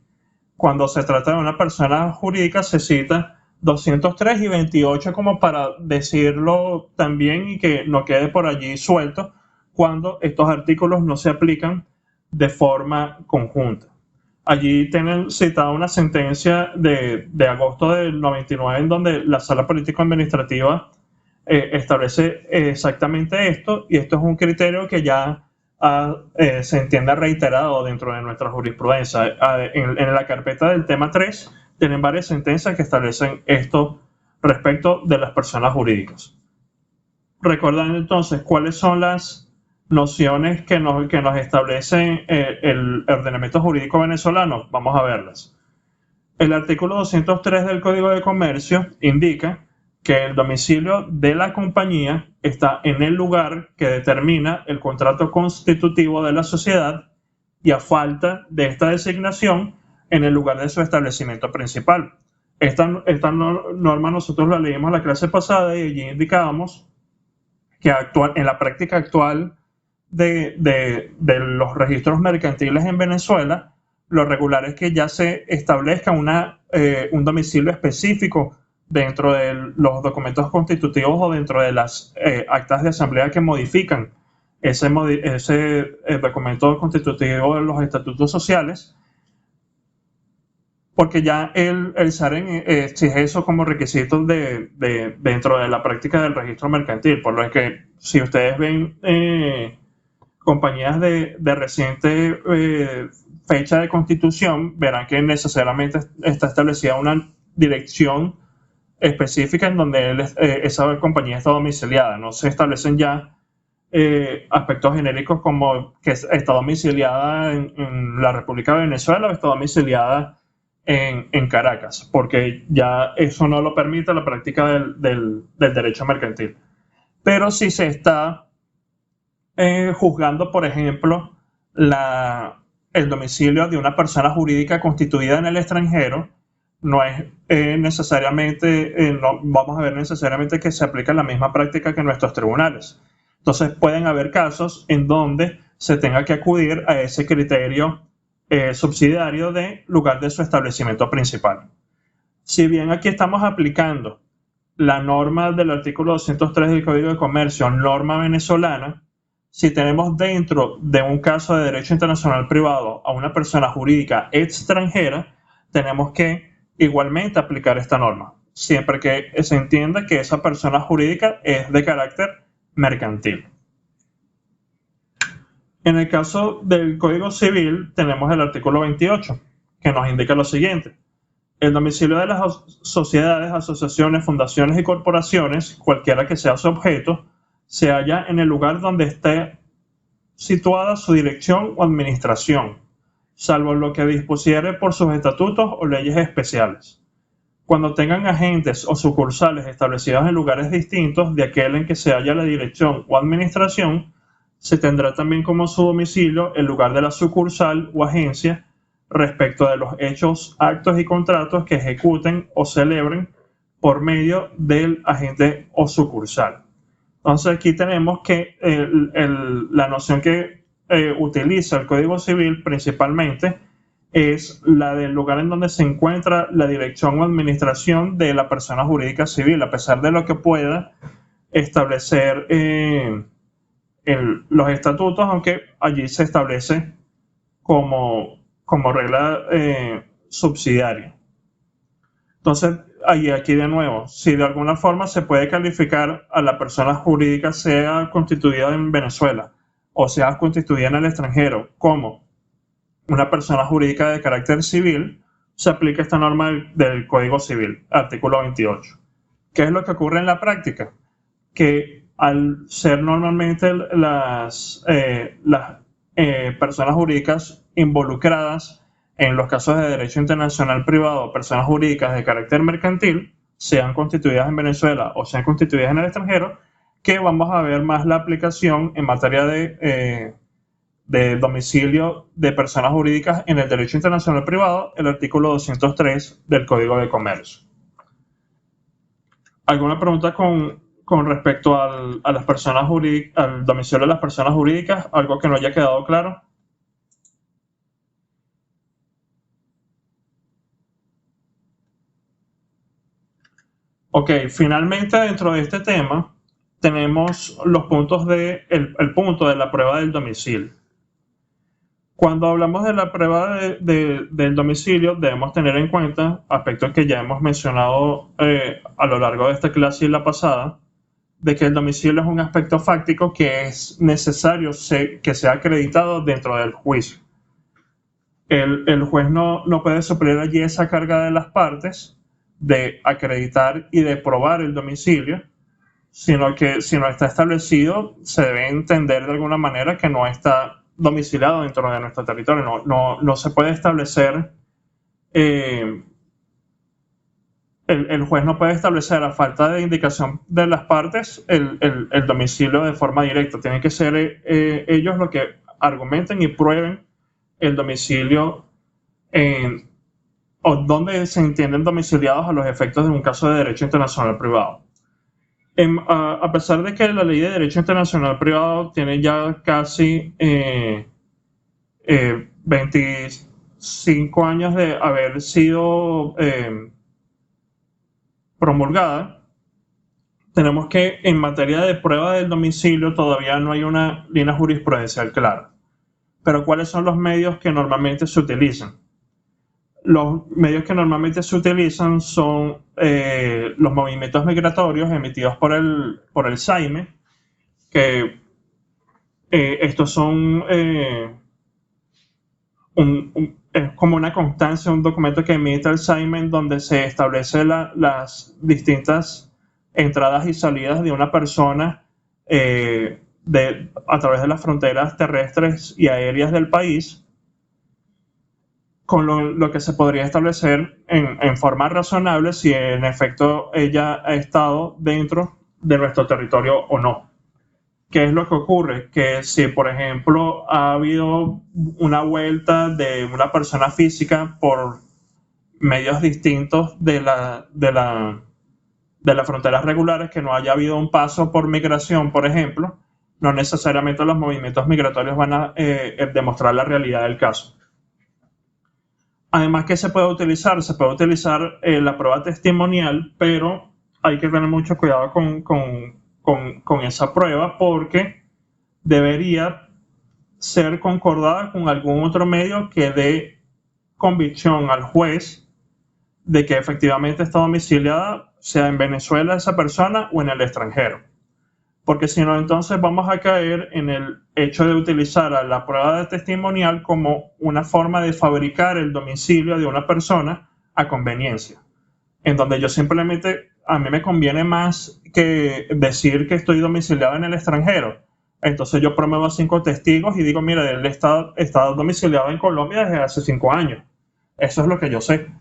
cuando se trata de una persona jurídica se cita 203 y 28 como para decirlo también y que no quede por allí suelto, cuando estos artículos no se aplican de forma conjunta. allí tienen citada una sentencia de agosto del 99 en donde la Sala Político-Administrativa establece exactamente esto, y esto es un criterio que ya se entiende reiterado dentro de nuestra jurisprudencia. En la carpeta del tema 3 tienen varias sentencias que establecen esto respecto de las personas jurídicas. Recuerdan entonces cuáles son las nociones que nos establecen el ordenamiento jurídico venezolano. Vamos a verlas. El artículo 203 del Código de Comercio indica que el domicilio de la compañía está en el lugar que determina el contrato constitutivo de la sociedad, y a falta de esta designación, en el lugar de su establecimiento principal. Esta norma nosotros la leímos la clase pasada y allí indicábamos que en la práctica actual de los registros mercantiles en Venezuela, lo regular es que ya se establezca un domicilio específico dentro de los documentos constitutivos o dentro de las actas de asamblea que modifican ese documento constitutivo de los estatutos sociales, porque ya el SAREN exige eso como requisito dentro de la práctica del registro mercantil, por lo que si ustedes ven compañías de reciente fecha de constitución, verán que necesariamente está establecida una dirección específica en donde esa compañía está domiciliada. No se establecen ya aspectos genéricos como que está domiciliada en la República de Venezuela o está domiciliada en Caracas, porque ya eso no lo permite la práctica del derecho mercantil. Pero si se está juzgando, por ejemplo, el domicilio de una persona jurídica constituida en el extranjero, no es necesariamente, no vamos a ver necesariamente que se aplica la misma práctica que en nuestros tribunales. Entonces pueden haber casos en donde se tenga que acudir a ese criterio subsidiario de lugar de su establecimiento principal. Si bien aquí estamos aplicando la norma del artículo 203 del Código de Comercio, norma venezolana, si tenemos dentro de un caso de derecho internacional privado a una persona jurídica extranjera, tenemos que igualmente aplicar esta norma, siempre que se entienda que esa persona jurídica es de carácter mercantil. En el caso del Código Civil tenemos el artículo 28, que nos indica lo siguiente: el domicilio de las sociedades, asociaciones, fundaciones y corporaciones, cualquiera que sea su objeto, se halla en el lugar donde esté situada su dirección o administración, salvo lo que dispusiere por sus estatutos o leyes especiales. Cuando tengan agentes o sucursales establecidos en lugares distintos de aquel en que se halla la dirección o administración, se tendrá también como su domicilio el lugar de la sucursal o agencia respecto de los hechos, actos y contratos que ejecuten o celebren por medio del agente o sucursal. Entonces aquí tenemos que la noción que utiliza el Código Civil principalmente es la del lugar en donde se encuentra la dirección o administración de la persona jurídica civil, a pesar de lo que pueda establecer los estatutos, aunque allí se establece como regla subsidiaria. Entonces, aquí de nuevo, si de alguna forma se puede calificar a la persona jurídica, sea constituida en Venezuela o sea constituida en el extranjero, como una persona jurídica de carácter civil, se aplica esta norma del Código Civil, artículo 28. ¿Qué es lo que ocurre en la práctica? Que al ser normalmente las personas jurídicas involucradas en los casos de derecho internacional privado, personas jurídicas de carácter mercantil, sean constituidas en Venezuela o sean constituidas en el extranjero, que vamos a ver más la aplicación en materia de domicilio de personas jurídicas en el derecho internacional privado, el artículo 203 del Código de Comercio. ¿Alguna pregunta con respecto a las personas al domicilio de las personas jurídicas? ¿Algo que no haya quedado claro? Ok, finalmente dentro de este tema tenemos los puntos el punto de la prueba del domicilio. Cuando hablamos de la prueba del domicilio, debemos tener en cuenta aspectos que ya hemos mencionado a lo largo de esta clase y la pasada, de que el domicilio es un aspecto fáctico que es necesario que sea acreditado dentro del juicio. El juez no puede suplir allí esa carga de las partes de acreditar y de probar el domicilio, sino que si no está establecido, se debe entender de alguna manera que no está domiciliado dentro de nuestro territorio. No se puede establecer, el juez no puede establecer a falta de indicación de las partes el domicilio de forma directa. Tienen que ser ellos los que argumenten y prueben el domicilio o donde se entienden domiciliados a los efectos de un caso de derecho internacional privado. A pesar de que la ley de derecho internacional privado tiene ya casi 25 años de haber sido promulgada, tenemos que en materia de prueba del domicilio todavía no hay una línea jurisprudencial clara. Pero ¿cuáles son los medios que normalmente se utilizan? Los medios que normalmente se utilizan son los movimientos migratorios emitidos por el SAIME, que estos son es como una constancia, un documento que emite el SAIME en donde se establece las distintas entradas y salidas de una persona a través de las fronteras terrestres y aéreas del país, con lo que se podría establecer en forma razonable si en efecto ella ha estado dentro de nuestro territorio o no. ¿Qué es lo que ocurre? Que si, por ejemplo, ha habido una vuelta de una persona física por medios distintos de las fronteras regulares, que no haya habido un paso por migración, por ejemplo, no necesariamente los movimientos migratorios van a demostrar la realidad del caso. Además, ¿qué se puede utilizar? Se puede utilizar la prueba testimonial, pero hay que tener mucho cuidado con esa prueba, porque debería ser concordada con algún otro medio que dé convicción al juez de que efectivamente está domiciliada, sea en Venezuela esa persona o en el extranjero. Porque si no, entonces vamos a caer en el hecho de utilizar a la prueba de testimonial como una forma de fabricar el domicilio de una persona a conveniencia, en donde yo simplemente, a mí me conviene más que decir que estoy domiciliado en el extranjero. Entonces yo promuevo 5 testigos y digo, mira, él está domiciliado en Colombia desde hace 5 años. Eso es lo que yo sé.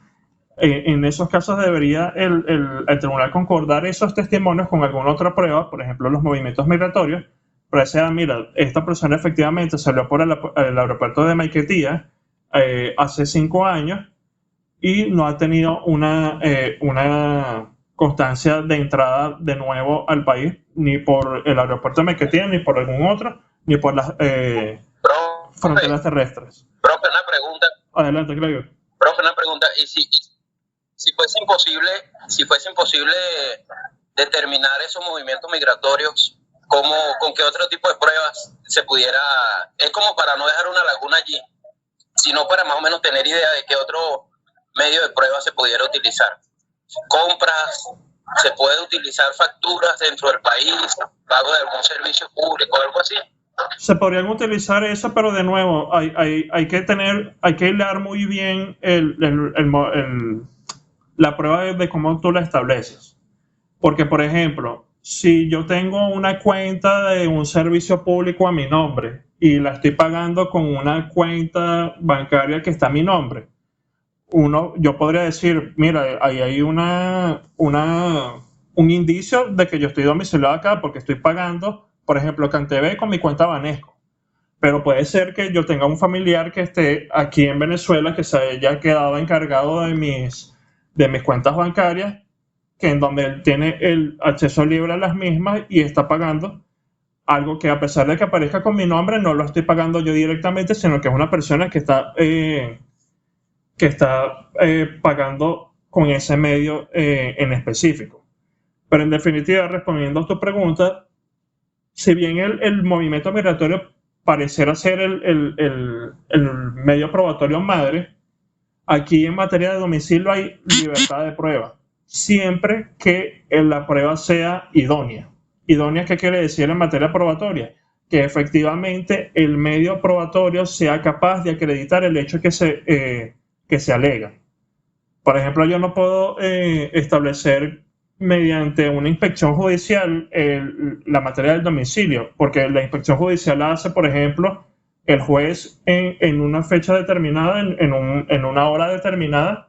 En esos casos debería el tribunal concordar esos testimonios con alguna otra prueba, por ejemplo los movimientos migratorios, para decir, mira, esta persona efectivamente salió por el aeropuerto de Maiquetía hace 5 años y no ha tenido una constancia de entrada de nuevo al país, ni por el aeropuerto de Maiquetía, ni por algún otro, ni por las fronteras terrestres. Profe, una pregunta. Adelante, Gregor. Profe, una pregunta. ¿Y si fuese imposible determinar esos movimientos migratorios, con qué otro tipo de pruebas se pudiera? Es como para no dejar una laguna allí, sino para más o menos tener idea de qué otro medio de prueba se pudiera utilizar. Compras, se puede utilizar facturas dentro del país, pago de algún servicio público, algo así. Se podrían utilizar eso, pero de nuevo hay que hilar muy bien la prueba de cómo tú la estableces. Porque, por ejemplo, si yo tengo una cuenta de un servicio público a mi nombre y la estoy pagando con una cuenta bancaria que está a mi nombre, yo podría decir, mira, ahí hay un indicio de que yo estoy domiciliado acá porque estoy pagando, por ejemplo, CanTV con mi cuenta Banesco. Pero puede ser que yo tenga un familiar que esté aquí en Venezuela, que se haya quedado encargado de mis cuentas bancarias, que en donde él tiene el acceso libre a las mismas y está pagando algo que, a pesar de que aparezca con mi nombre, no lo estoy pagando yo directamente, sino que es una persona que está pagando con ese medio en específico. Pero en definitiva, respondiendo a tu pregunta, si bien el movimiento migratorio pareciera ser el medio probatorio madre, aquí en materia de domicilio hay libertad de prueba, siempre que la prueba sea idónea. ¿Idónea qué quiere decir en materia probatoria? Que efectivamente el medio probatorio sea capaz de acreditar el hecho que se alega. Por ejemplo, yo no puedo establecer mediante una inspección judicial la materia del domicilio, porque la inspección judicial la hace, por ejemplo, el juez en una fecha determinada, en una hora determinada,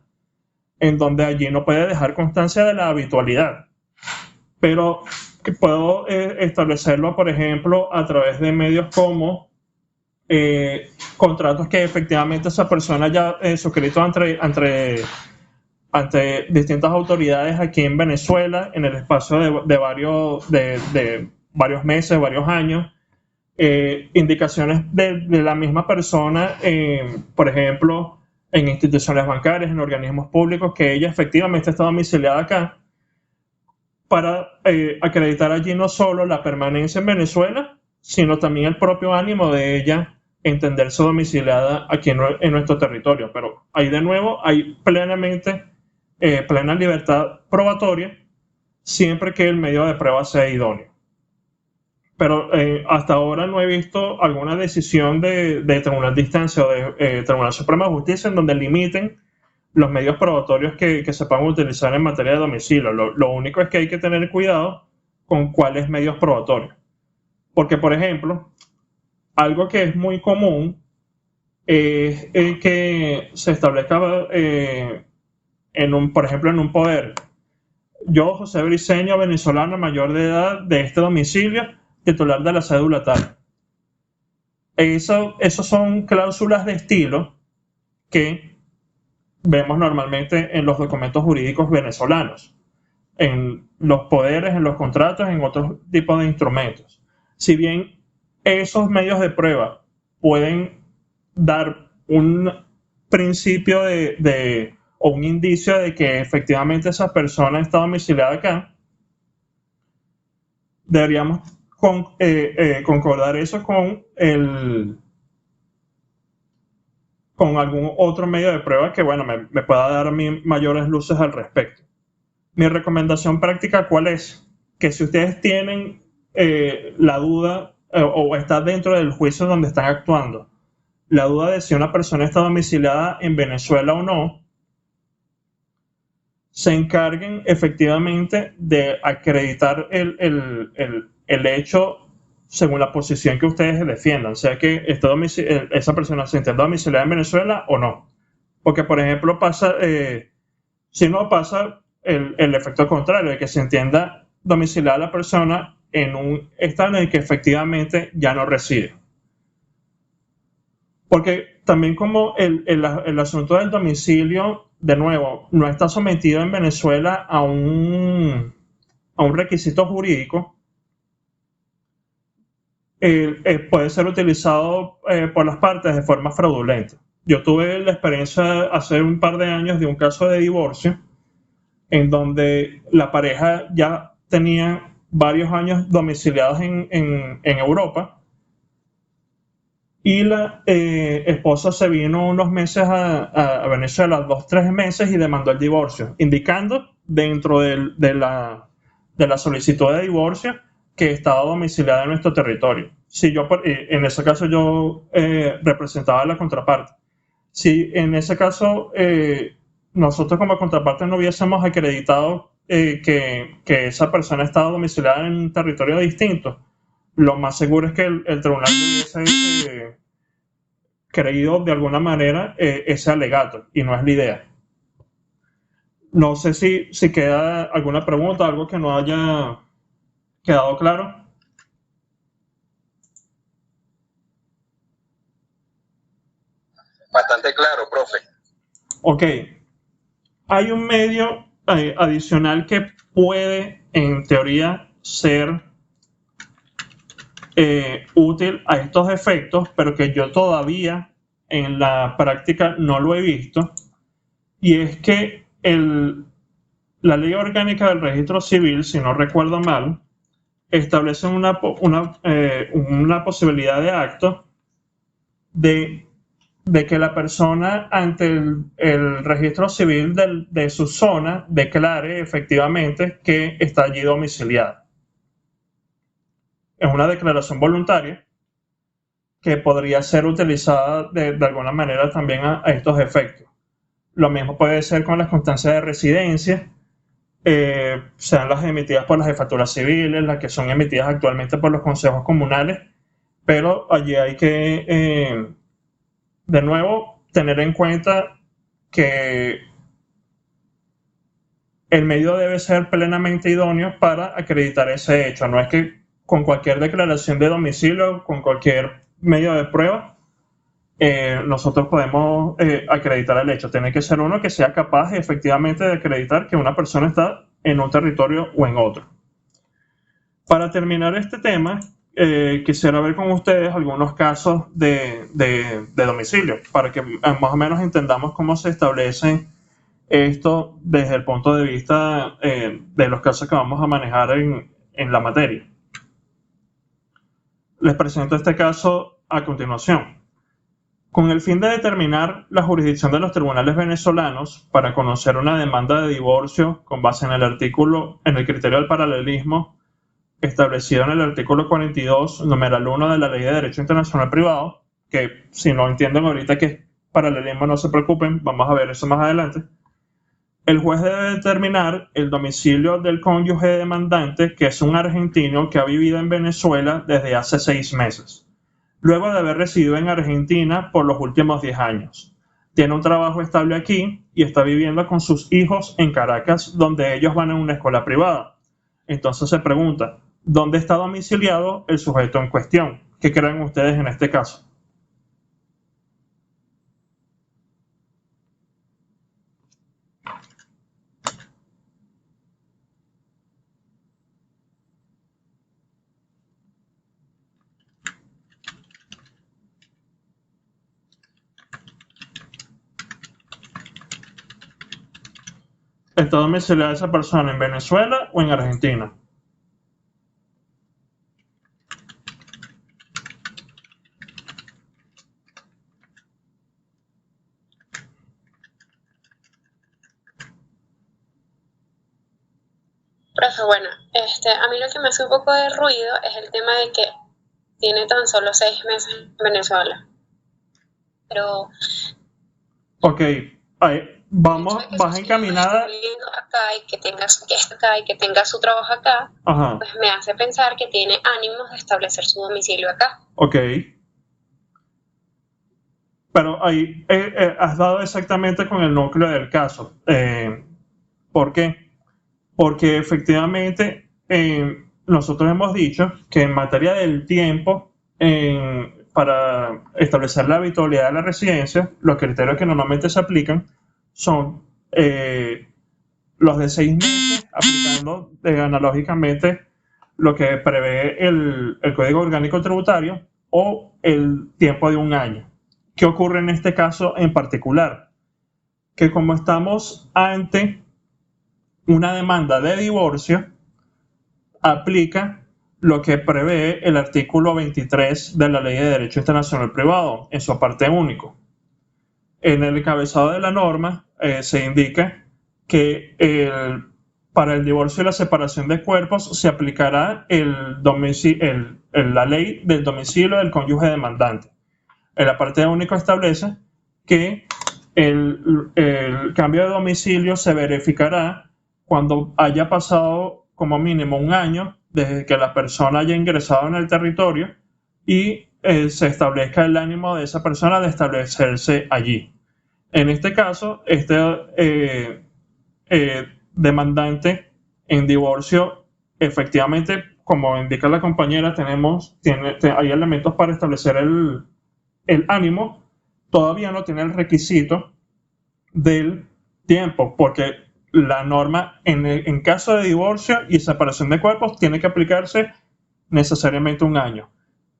en donde allí no puede dejar constancia de la habitualidad. Pero que puedo establecerlo, por ejemplo, a través de medios como contratos que efectivamente esa persona ya suscrito ante distintas autoridades aquí en Venezuela en el espacio de varios meses, varios años, indicaciones de la misma persona, por ejemplo, en instituciones bancarias, en organismos públicos, que ella efectivamente está domiciliada acá, para acreditar allí no solo la permanencia en Venezuela, sino también el propio ánimo de ella entenderse domiciliada aquí en nuestro territorio. Pero ahí de nuevo hay plena libertad probatoria, siempre que el medio de prueba sea idóneo. Pero hasta ahora no he visto alguna decisión de Tribunal de Instancia o de Tribunal Supremo de Justicia en donde limiten los medios probatorios que se puedan utilizar en materia de domicilio. Lo único es que hay que tener cuidado con cuáles medios probatorios. Porque, por ejemplo, algo que es muy común es que se establezca, por ejemplo, en un poder. Yo, José Briceño, venezolano, mayor de edad, de este domicilio, titular de la cédula tal. Eso son cláusulas de estilo que vemos normalmente en los documentos jurídicos venezolanos, en los poderes, en los contratos, en otros tipos de instrumentos. Si bien esos medios de prueba pueden dar un principio o un indicio de que efectivamente esa persona está domiciliada acá, deberíamos concordar eso con algún otro medio de prueba que, bueno, me pueda dar a mí mayores luces al respecto. Mi recomendación práctica, ¿cuál es? Que si ustedes tienen la duda o está dentro del juicio donde están actuando, la duda de si una persona está domiciliada en Venezuela o no, se encarguen efectivamente de acreditar el hecho según la posición que ustedes defiendan, sea que esa persona se entienda domiciliada en Venezuela o no. Porque, por ejemplo, si no pasa el efecto contrario, de que se entienda domiciliada la persona en un estado en el que efectivamente ya no reside. Porque también como el asunto del domicilio, de nuevo, no está sometido en Venezuela a un requisito jurídico, puede ser utilizado por las partes de forma fraudulenta. Yo tuve la experiencia hace un par de años de un caso de divorcio en donde la pareja ya tenía varios años domiciliados en Europa y la esposa se vino unos meses a Venezuela, 2-3 meses, y demandó el divorcio, indicando dentro de la solicitud de divorcio que estaba domiciliada en nuestro territorio. Si en ese caso yo representaba a la contraparte. Si en ese caso nosotros como contraparte no hubiésemos acreditado que esa persona estaba domiciliada en un territorio distinto, lo más seguro es que el tribunal hubiese creído de alguna manera ese alegato, y no es la idea. No sé si queda alguna pregunta, algo que no haya quedado claro. Bastante claro, profe. Ok. Hay un medio adicional que puede, en teoría, ser útil a estos efectos, pero que yo todavía en la práctica no lo he visto, y es que la ley orgánica del registro civil, si no recuerdo mal, establece una posibilidad de acto de que la persona ante el registro civil de su zona declare efectivamente que está allí domiciliada. Es una declaración voluntaria que podría ser utilizada de alguna manera también a estos efectos. Lo mismo puede ser con las constancias de residencia, sean las emitidas por las jefaturas civiles, las que son emitidas actualmente por los consejos comunales, pero allí hay que, de nuevo, tener en cuenta que el medio debe ser plenamente idóneo para acreditar ese hecho. No es que con cualquier declaración de domicilio, con cualquier medio de prueba, nosotros podemos acreditar el hecho. Tiene que ser uno que sea capaz efectivamente de acreditar que una persona está en un territorio o en otro. Para terminar este tema, quisiera ver con ustedes algunos casos de domicilio, para que más o menos entendamos cómo se establece esto desde el punto de vista de los casos que vamos a manejar en la materia. Les presento este caso a continuación. Con el fin de determinar la jurisdicción de los tribunales venezolanos para conocer una demanda de divorcio con base en el criterio del paralelismo establecido en el artículo 42, numeral 1 de la Ley de Derecho Internacional Privado, que si no entienden ahorita que es paralelismo, no se preocupen, vamos a ver eso más adelante. El juez debe determinar el domicilio del cónyuge demandante, que es un argentino que ha vivido en Venezuela desde hace 6 meses. Luego de haber residido en Argentina por los últimos 10 años. Tiene un trabajo estable aquí y está viviendo con sus hijos en Caracas, donde ellos van a una escuela privada. Entonces se pregunta, ¿dónde está domiciliado el sujeto en cuestión? ¿Qué creen ustedes en este caso? ¿Está domiciliada esa persona en Venezuela o en Argentina? Profe, bueno, a mí lo que me hace un poco de ruido es el tema de que tiene tan solo 6 meses en Venezuela. Pero Ok, vas encaminada. Acá y que tenga su trabajo acá, Ajá. Pues me hace pensar que tiene ánimos de establecer su domicilio acá. Ok. Pero ahí has dado exactamente con el núcleo del caso. ¿Por qué? Porque efectivamente nosotros hemos dicho que en materia del tiempo, para establecer la habitualidad de la residencia, los criterios que normalmente se aplican son los de 6 meses, aplicando analógicamente lo que prevé el Código Orgánico Tributario, o el tiempo de 1 año. ¿Qué ocurre en este caso en particular? Que como estamos ante una demanda de divorcio, aplica lo que prevé el artículo 23 de la Ley de Derecho Internacional Privado en su aparte único. En el encabezado de la norma se indica que para el divorcio y la separación de cuerpos se aplicará la ley del domicilio del cónyuge demandante. El aparte único establece que el cambio de domicilio se verificará cuando haya pasado como mínimo 1 año desde que la persona haya ingresado en el territorio y se establezca el ánimo de esa persona de establecerse allí. En este caso, demandante en divorcio, efectivamente, como indica la compañera, hay elementos para establecer el ánimo. Todavía no tiene el requisito del tiempo, porque la norma en caso de divorcio y separación de cuerpos tiene que aplicarse necesariamente 1 año.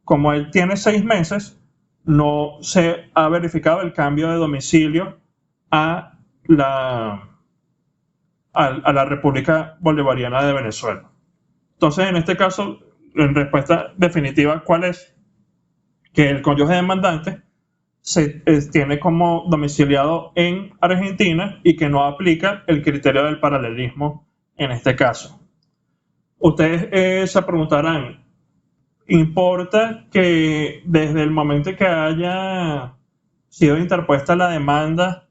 Como él tiene 6 meses, no se ha verificado el cambio de domicilio a la República Bolivariana de Venezuela. Entonces, en este caso, en respuesta definitiva, ¿cuál es? Que el cónyuge demandante tiene como domiciliado en Argentina y que no aplica el criterio del paralelismo en este caso. Ustedes se preguntarán, ¿importa que desde el momento que haya sido interpuesta la demanda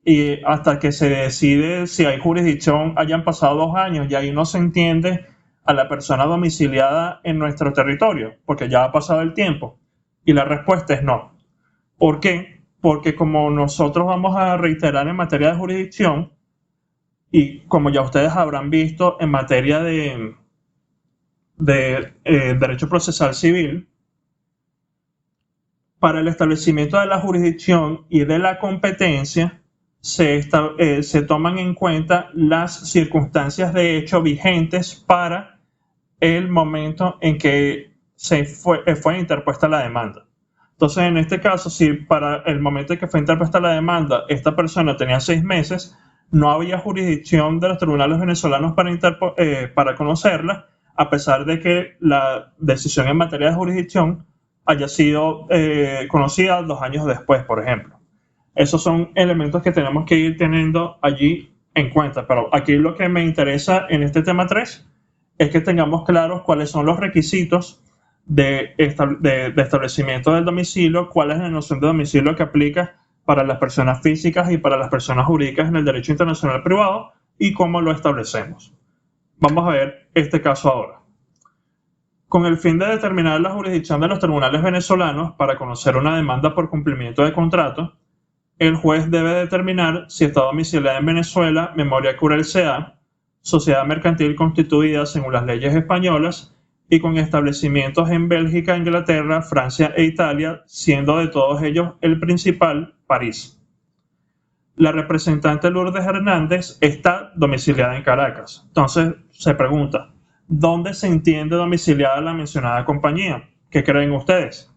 y hasta que se decide si hay jurisdicción hayan pasado 2 años y ahí no se entiende a la persona domiciliada en nuestro territorio porque ya ha pasado el tiempo? Y la respuesta es no. ¿Por qué? Porque como nosotros vamos a reiterar en materia de jurisdicción y como ya ustedes habrán visto en materia de derecho procesal civil, para el establecimiento de la jurisdicción y de la competencia se toman en cuenta las circunstancias de hecho vigentes para el momento en que fue interpuesta la demanda. Entonces, en este caso, si para el momento en que fue interpuesta la demanda, esta persona tenía 6 meses, no había jurisdicción de los tribunales venezolanos para conocerla, a pesar de que la decisión en materia de jurisdicción haya sido conocida 2 años después, por ejemplo. Esos son elementos que tenemos que ir teniendo allí en cuenta. Pero aquí lo que me interesa en este tema 3 es que tengamos claros cuáles son los requisitos de establecimiento del domicilio, cuál es la noción de domicilio que aplica para las personas físicas y para las personas jurídicas en el derecho internacional privado y cómo lo establecemos. Vamos a ver este caso ahora. Con el fin de determinar la jurisdicción de los tribunales venezolanos para conocer una demanda por cumplimiento de contrato, el juez debe determinar si está domiciliada en Venezuela Memoria Cruel S.A., sociedad mercantil constituida según las leyes españolas y con establecimientos en Bélgica, Inglaterra, Francia e Italia, siendo de todos ellos el principal París. La representante Lourdes Hernández está domiciliada en Caracas. Entonces se pregunta, ¿dónde se entiende domiciliada la mencionada compañía? ¿Qué creen ustedes?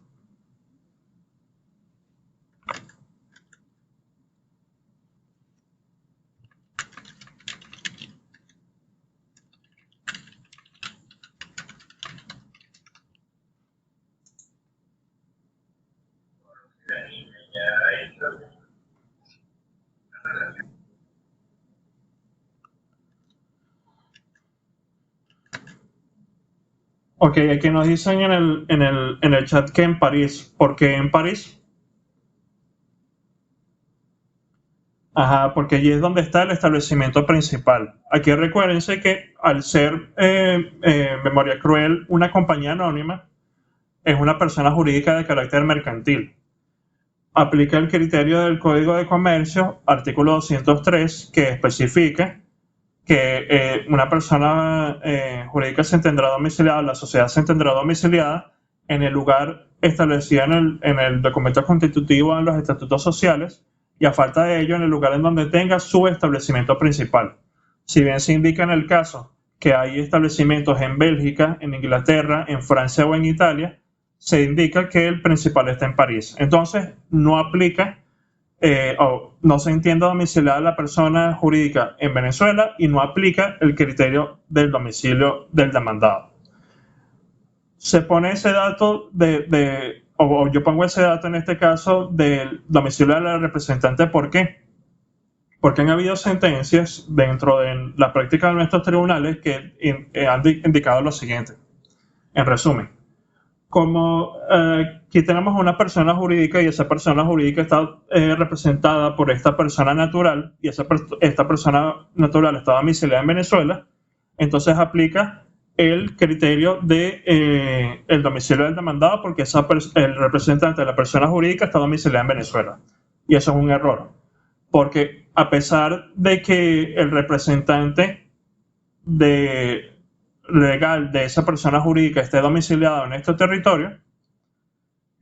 Ok, aquí nos dicen en el chat que en París. ¿Por qué en París? Ajá, porque allí es donde está el establecimiento principal. Aquí recuérdense que al ser Memoria Cruel una compañía anónima, es una persona jurídica de carácter mercantil. Aplica el criterio del Código de Comercio, artículo 203, que especifica que una persona jurídica se entenderá domiciliada, la sociedad se entenderá domiciliada en el lugar establecido en el documento constitutivo, en los estatutos sociales, y a falta de ello en el lugar en donde tenga su establecimiento principal. Si bien se indica en el caso que hay establecimientos en Bélgica, en Inglaterra, en Francia o en Italia, se indica que el principal está en París. Entonces, no aplica no se entiende domiciliada la persona jurídica en Venezuela y no aplica el criterio del domicilio del demandado. Se pone ese dato o yo pongo ese dato en este caso del domicilio de la representante. ¿Por qué? Porque han habido sentencias dentro de la práctica de nuestros tribunales que han indicado lo siguiente. En resumen, como aquí tenemos una persona jurídica y esa persona jurídica está representada por esta persona natural y esta persona natural está domiciliada en Venezuela, entonces aplica el criterio de el domicilio del demandado porque el representante de la persona jurídica está domiciliada en Venezuela. Y eso es un error, porque a pesar de que el representante legal de esa persona jurídica esté domiciliado en este territorio,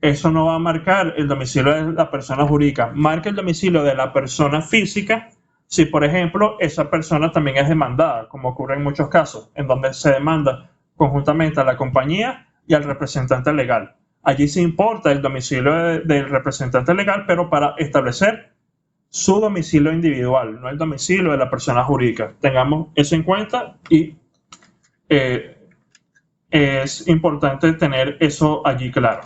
eso no va a marcar el domicilio de la persona jurídica. Marca el domicilio de la persona física si, por ejemplo, esa persona también es demandada, como ocurre en muchos casos, en donde se demanda conjuntamente a la compañía y al representante legal. Allí se importa el domicilio del representante legal, pero para establecer su domicilio individual, no el domicilio de la persona jurídica. Tengamos eso en cuenta y es importante tener eso allí claro.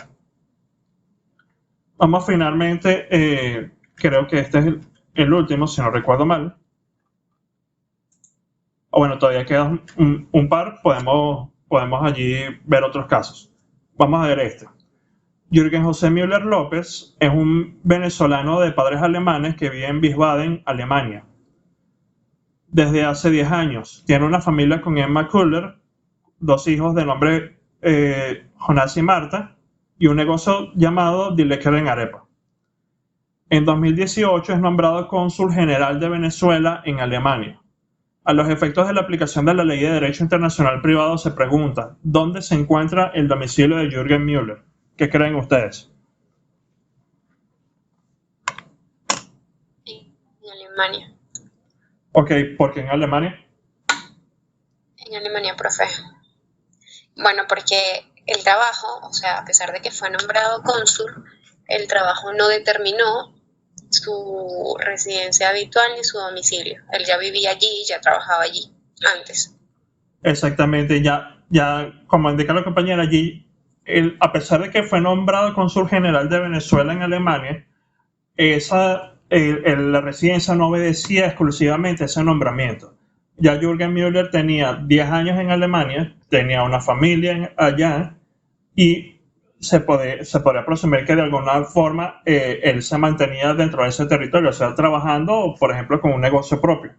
Vamos finalmente, creo que este es el último, si no recuerdo mal. O bueno, todavía quedan un par, podemos allí ver otros casos. Vamos a ver este. Jürgen José Müller López es un venezolano de padres alemanes que vive en Wiesbaden, Alemania. Desde hace 10 años. Tiene una familia con Emma Kuller, 2 hijos de nombre Jonás y Marta, y un negocio llamado Die Leckeren Arepa. En 2018 es nombrado cónsul general de Venezuela en Alemania. A los efectos de la aplicación de la Ley de Derecho Internacional Privado se pregunta, ¿dónde se encuentra el domicilio de Jürgen Müller? ¿Qué creen ustedes? En Alemania. Ok, ¿por qué en Alemania? En Alemania, profe. Bueno, porque el trabajo, o sea, a pesar de que fue nombrado cónsul, el trabajo no determinó su residencia habitual ni su domicilio. Él ya vivía allí, ya trabajaba allí antes. Exactamente, ya como indica la compañera allí, a pesar de que fue nombrado cónsul general de Venezuela en Alemania, la residencia no obedecía exclusivamente a ese nombramiento. Ya Jürgen Müller tenía 10 años en Alemania, tenía una familia allá y se podría presumir que de alguna forma él se mantenía dentro de ese territorio, o sea, trabajando, por ejemplo, con un negocio propio.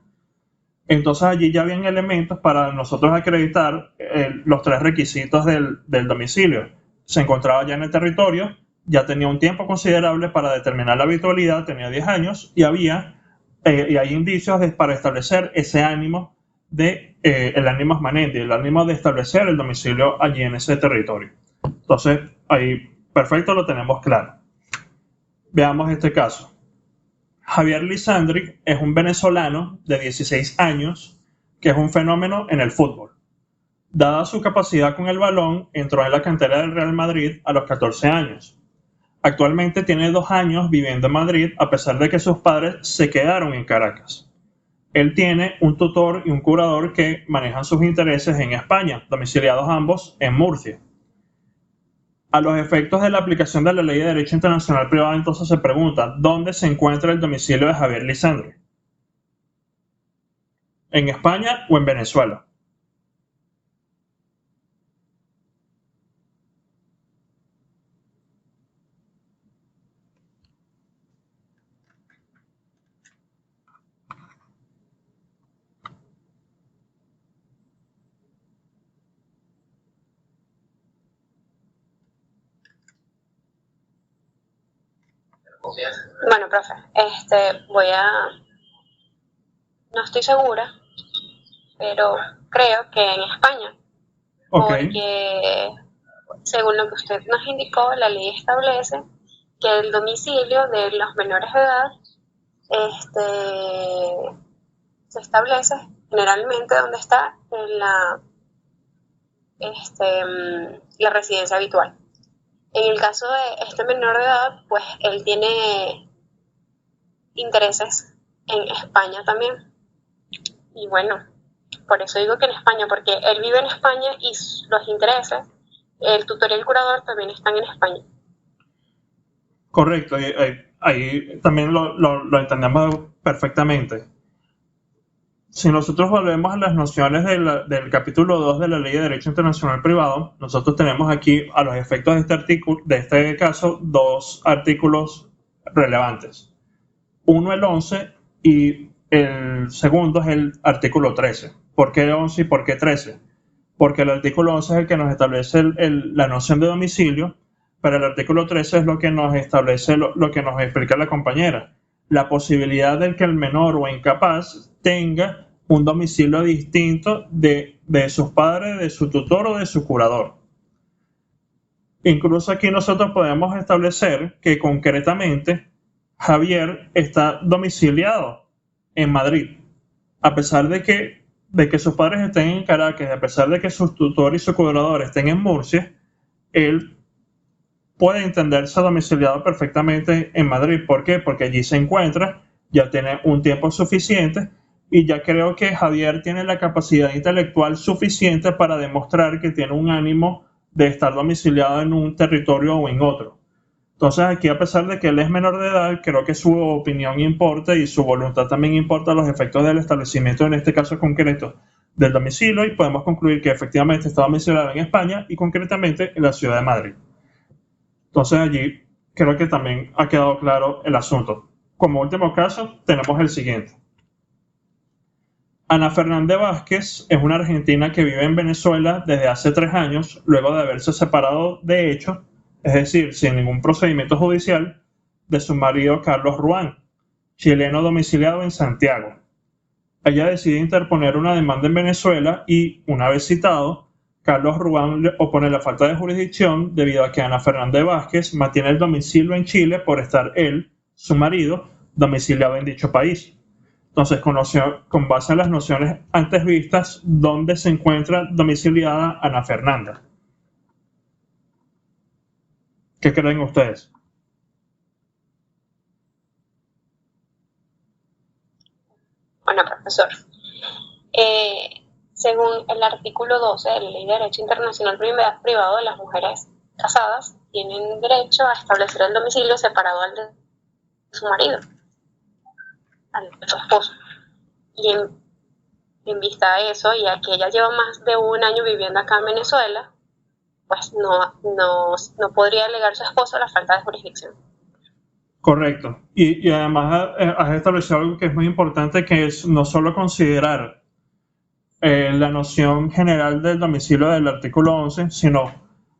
Entonces allí ya habían elementos para nosotros acreditar los 3 requisitos del domicilio. Se encontraba ya en el territorio, ya tenía un tiempo considerable para determinar la habitualidad, tenía 10 años y hay indicios para establecer ese ánimo el ánimo manente, el ánimo de establecer el domicilio allí en ese territorio. Entonces ahí perfecto, lo tenemos claro. Veamos este caso. Javier Lisandri es un venezolano de 16 años que es un fenómeno en el fútbol. Dada su capacidad con el balón, entró en la cantera del Real Madrid a los 14 años. Actualmente tiene 2 años viviendo en Madrid a pesar de que sus padres se quedaron en Caracas. Él tiene un tutor y un curador que manejan sus intereses en España, domiciliados ambos en Murcia. A los efectos de la aplicación de la Ley de Derecho Internacional Privado, entonces se pregunta, ¿dónde se encuentra el domicilio de Javier Lisandri? ¿En España o en Venezuela? Bueno, profe, no estoy segura, pero creo que en España, Okay. Porque según lo que usted nos indicó, la ley establece que el domicilio de los menores de edad se establece generalmente donde está la residencia habitual. En el caso de este menor de edad, pues él tiene intereses en España también. Y bueno, por eso digo que en España, porque él vive en España y los intereses, el tutor y el curador también están en España. Correcto, ahí también lo entendemos perfectamente. Si nosotros volvemos a las nociones del capítulo 2 de la Ley de Derecho Internacional Privado, nosotros tenemos aquí, a los efectos de este caso, 2 artículos relevantes. Uno, el 11, y el segundo es el artículo 13. ¿Por qué 11 y por qué 13? Porque el artículo 11 es el que nos establece la noción de domicilio, pero el artículo 13 es lo que nos establece, lo que nos explica la compañera, la posibilidad de que el menor o incapaz tenga un domicilio distinto de sus padres, de su tutor o de su curador. Incluso aquí nosotros podemos establecer que concretamente Javier está domiciliado en Madrid, a pesar de que sus padres estén en Caracas, a pesar de que su tutor y su curador estén en Murcia, él puede entenderse domiciliado perfectamente en Madrid. ¿Por qué? Porque allí se encuentra, ya tiene un tiempo suficiente y ya creo que Javier tiene la capacidad intelectual suficiente para demostrar que tiene un ánimo de estar domiciliado en un territorio o en otro. Entonces aquí, a pesar de que él es menor de edad, creo que su opinión importa y su voluntad también importa a los efectos del establecimiento, en este caso concreto, del domicilio, y podemos concluir que efectivamente está domiciliado en España y concretamente en la ciudad de Madrid. Entonces allí creo que también ha quedado claro el asunto. Como último caso, tenemos el siguiente. Ana Fernández Vázquez es una argentina que vive en Venezuela desde hace 3 años, luego de haberse separado de hecho, es decir, sin ningún procedimiento judicial, de su marido Carlos Ruán, chileno domiciliado en Santiago. Ella decide interponer una demanda en Venezuela y, una vez citado, Carlos Ruán le opone la falta de jurisdicción debido a que Ana Fernández Vázquez mantiene el domicilio en Chile por estar él, su marido, domiciliado en dicho país. Entonces, con base en las nociones antes vistas, ¿dónde se encuentra domiciliada Ana Fernanda? ¿Qué creen ustedes? Bueno, profesor, según el artículo 12 de la Ley de Derecho Internacional Privado, de las mujeres casadas tienen derecho a establecer el domicilio separado al de su marido, al de su esposo. Y en vista de eso, y a que ella lleva más de 1 año viviendo acá en Venezuela, pues no podría alegar su esposo la falta de jurisdicción. Correcto. Y además has establecido algo que es muy importante, que es no solo considerar la noción general del domicilio del artículo 11, sino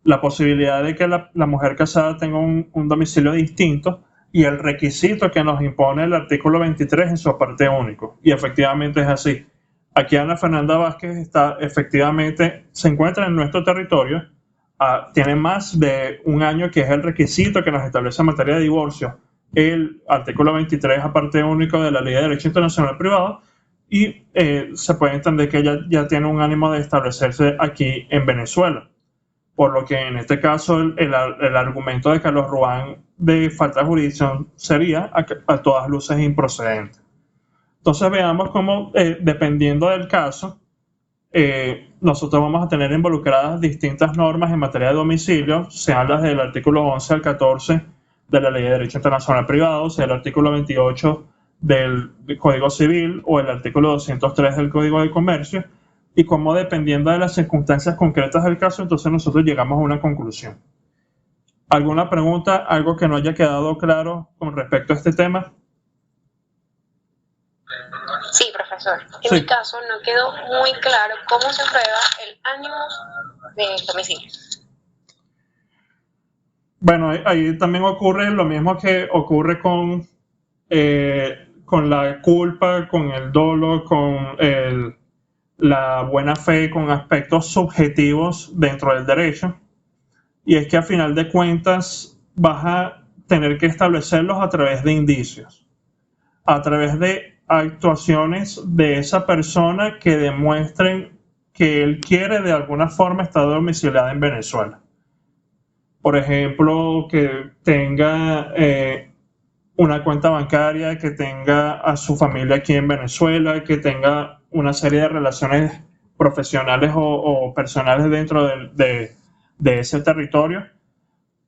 la posibilidad de que la mujer casada tenga un domicilio distinto y el requisito que nos impone el artículo 23 en su parte único. Y efectivamente es así. Aquí Ana Fernanda Vázquez efectivamente se encuentra en nuestro territorio, tiene más de 1 año, que es el requisito que nos establece en materia de divorcio el artículo 23, aparte único de la Ley de Derecho Internacional Privado, y se puede entender que ella ya tiene un ánimo de establecerse aquí en Venezuela. Por lo que en este caso el argumento de Carlos Ruán de falta de jurisdicción sería a todas luces improcedente. Entonces veamos cómo, dependiendo del caso, nosotros vamos a tener involucradas distintas normas en materia de domicilio, sean las del artículo 11 al 14 de la Ley de Derecho Internacional Privado, sea el artículo 28 del Código Civil o el artículo 203 del Código de Comercio, y cómo, dependiendo de las circunstancias concretas del caso, entonces nosotros llegamos a una conclusión. ¿Alguna pregunta, algo que no haya quedado claro con respecto a este tema? Sí, profesor. En Sí. mi caso no quedó muy claro cómo se prueba el ánimo del domicilio. Bueno, ahí también ocurre lo mismo que ocurre con la culpa, con el dolo, con la buena fe, con aspectos subjetivos dentro del derecho. Y es que a final de cuentas vas a tener que establecerlos a través de indicios, a través de actuaciones de esa persona que demuestren que él quiere de alguna forma estar domiciliada en Venezuela. Por ejemplo, que tenga una cuenta bancaria, que tenga a su familia aquí en Venezuela, que tenga una serie de relaciones profesionales o personales dentro de ese territorio,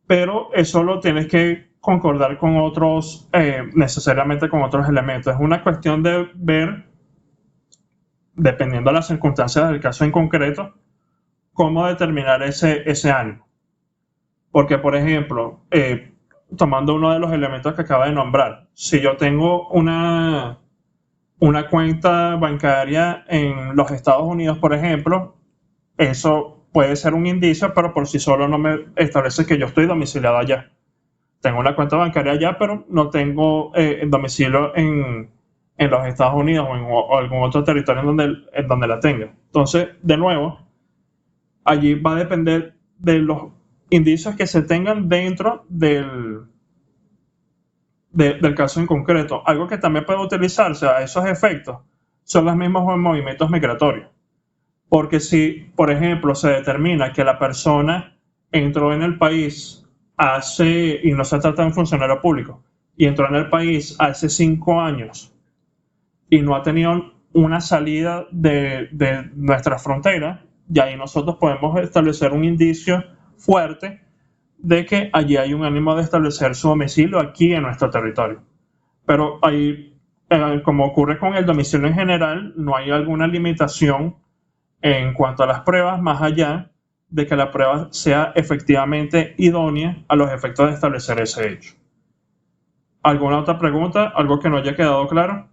pero eso lo tienes que concordar con otros, necesariamente con otros elementos. Es una cuestión de ver, dependiendo de las circunstancias del caso en concreto, cómo determinar ese ánimo. Porque, por ejemplo, tomando uno de los elementos que acaba de nombrar, si yo tengo una cuenta bancaria en los Estados Unidos, por ejemplo, eso puede ser un indicio, pero por sí solo no me establece que yo estoy domiciliado allá. Tengo una cuenta bancaria allá, pero no tengo domicilio en los Estados Unidos o algún otro territorio en donde la tenga. Entonces, de nuevo, allí va a depender de los indicios que se tengan dentro del caso en concreto. Algo que también puede utilizarse a esos efectos son los mismos movimientos migratorios. Porque si, por ejemplo, se determina que la persona entró en el país y no se trata de un funcionario público, y entró en el país hace 5 años y no ha tenido una salida de nuestra frontera, y ahí nosotros podemos establecer un indicio fuerte de que allí hay un ánimo de establecer su domicilio aquí en nuestro territorio. Pero ahí, como ocurre con el domicilio en general, no hay alguna limitación en cuanto a las pruebas, más allá de que la prueba sea efectivamente idónea a los efectos de establecer ese hecho. ¿Alguna otra pregunta? ¿Algo que no haya quedado claro?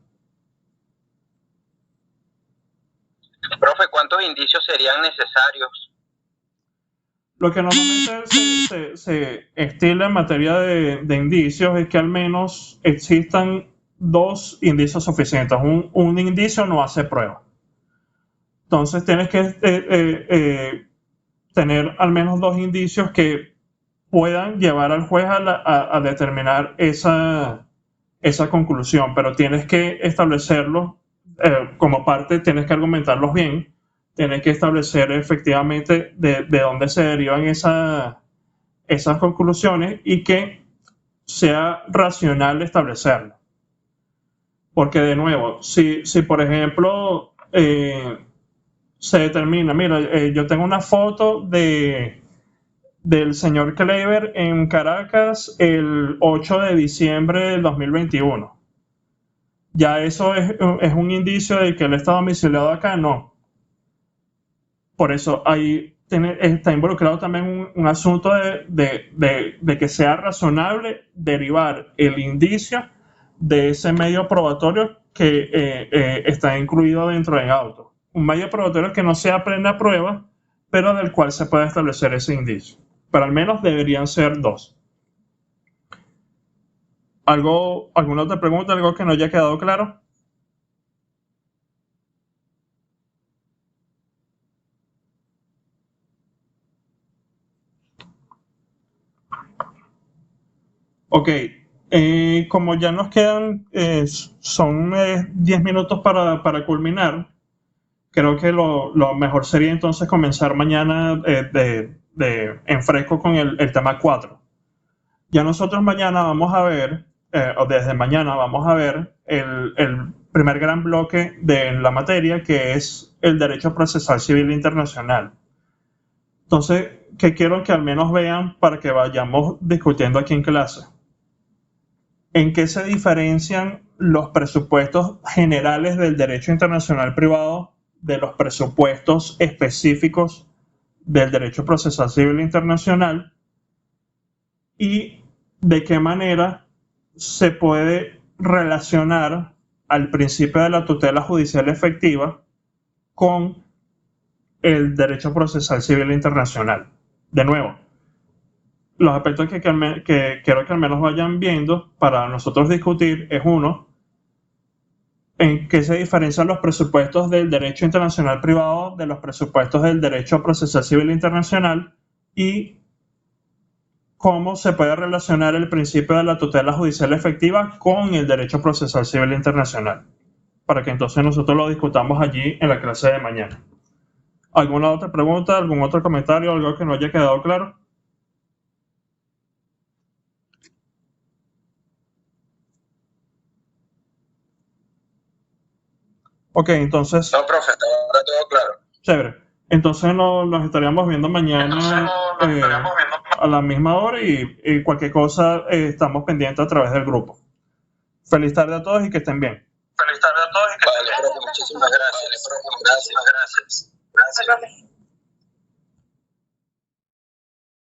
Profe, ¿cuántos indicios serían necesarios? Lo que normalmente se estila en materia de indicios es que al menos existan 2 indicios suficientes. Un indicio no hace prueba. Entonces tienes que tener al menos 2 indicios que puedan llevar al juez a determinar esa conclusión, pero tienes que establecerlos como parte, tienes que argumentarlos bien, tienes que establecer efectivamente de dónde se derivan esas conclusiones y que sea racional establecerlo. Porque de nuevo, si por ejemplo se determina, mira, yo tengo una foto del señor Kleiber en Caracas el 8 de diciembre del 2021. ¿Ya eso es un indicio de que él está domiciliado acá? No. Por eso ahí está involucrado también un asunto de que sea razonable derivar el indicio de ese medio probatorio que está incluido dentro del auto. Un medio probatorio que no sea plena prueba, pero del cual se puede establecer ese indicio. Pero al menos deberían ser 2. ¿Alguna otra pregunta? ¿Algo que no haya quedado claro? Ok, como ya nos quedan, son 10 minutos para culminar, creo que lo mejor sería entonces comenzar mañana en fresco con el tema 4. Ya nosotros mañana vamos a ver, o desde mañana vamos a ver el primer gran bloque de la materia, que es el derecho procesal civil internacional. Entonces, ¿qué quiero que al menos vean para que vayamos discutiendo aquí en clase? ¿En qué se diferencian los presupuestos generales del derecho internacional privado de los presupuestos específicos del derecho procesal civil internacional? ¿Y de qué manera se puede relacionar al principio de la tutela judicial efectiva con el derecho procesal civil internacional? De nuevo, los aspectos que quiero que al menos vayan viendo para nosotros discutir es uno, en qué se diferencian los presupuestos del derecho internacional privado de los presupuestos del derecho procesal civil internacional y cómo se puede relacionar el principio de la tutela judicial efectiva con el derecho procesal civil internacional, para que entonces nosotros lo discutamos allí en la clase de mañana. ¿Alguna otra pregunta, algún otro comentario, algo que no haya quedado claro? Ok, entonces... No, profe, ahora todo claro. Chévere. Entonces nos estaríamos viendo mañana a la misma hora y cualquier cosa estamos pendientes a través del grupo. Feliz tarde a todos y que estén bien. Feliz tarde a todos y que estén bien. Vale, profe, muchísimas gracias. Gracias.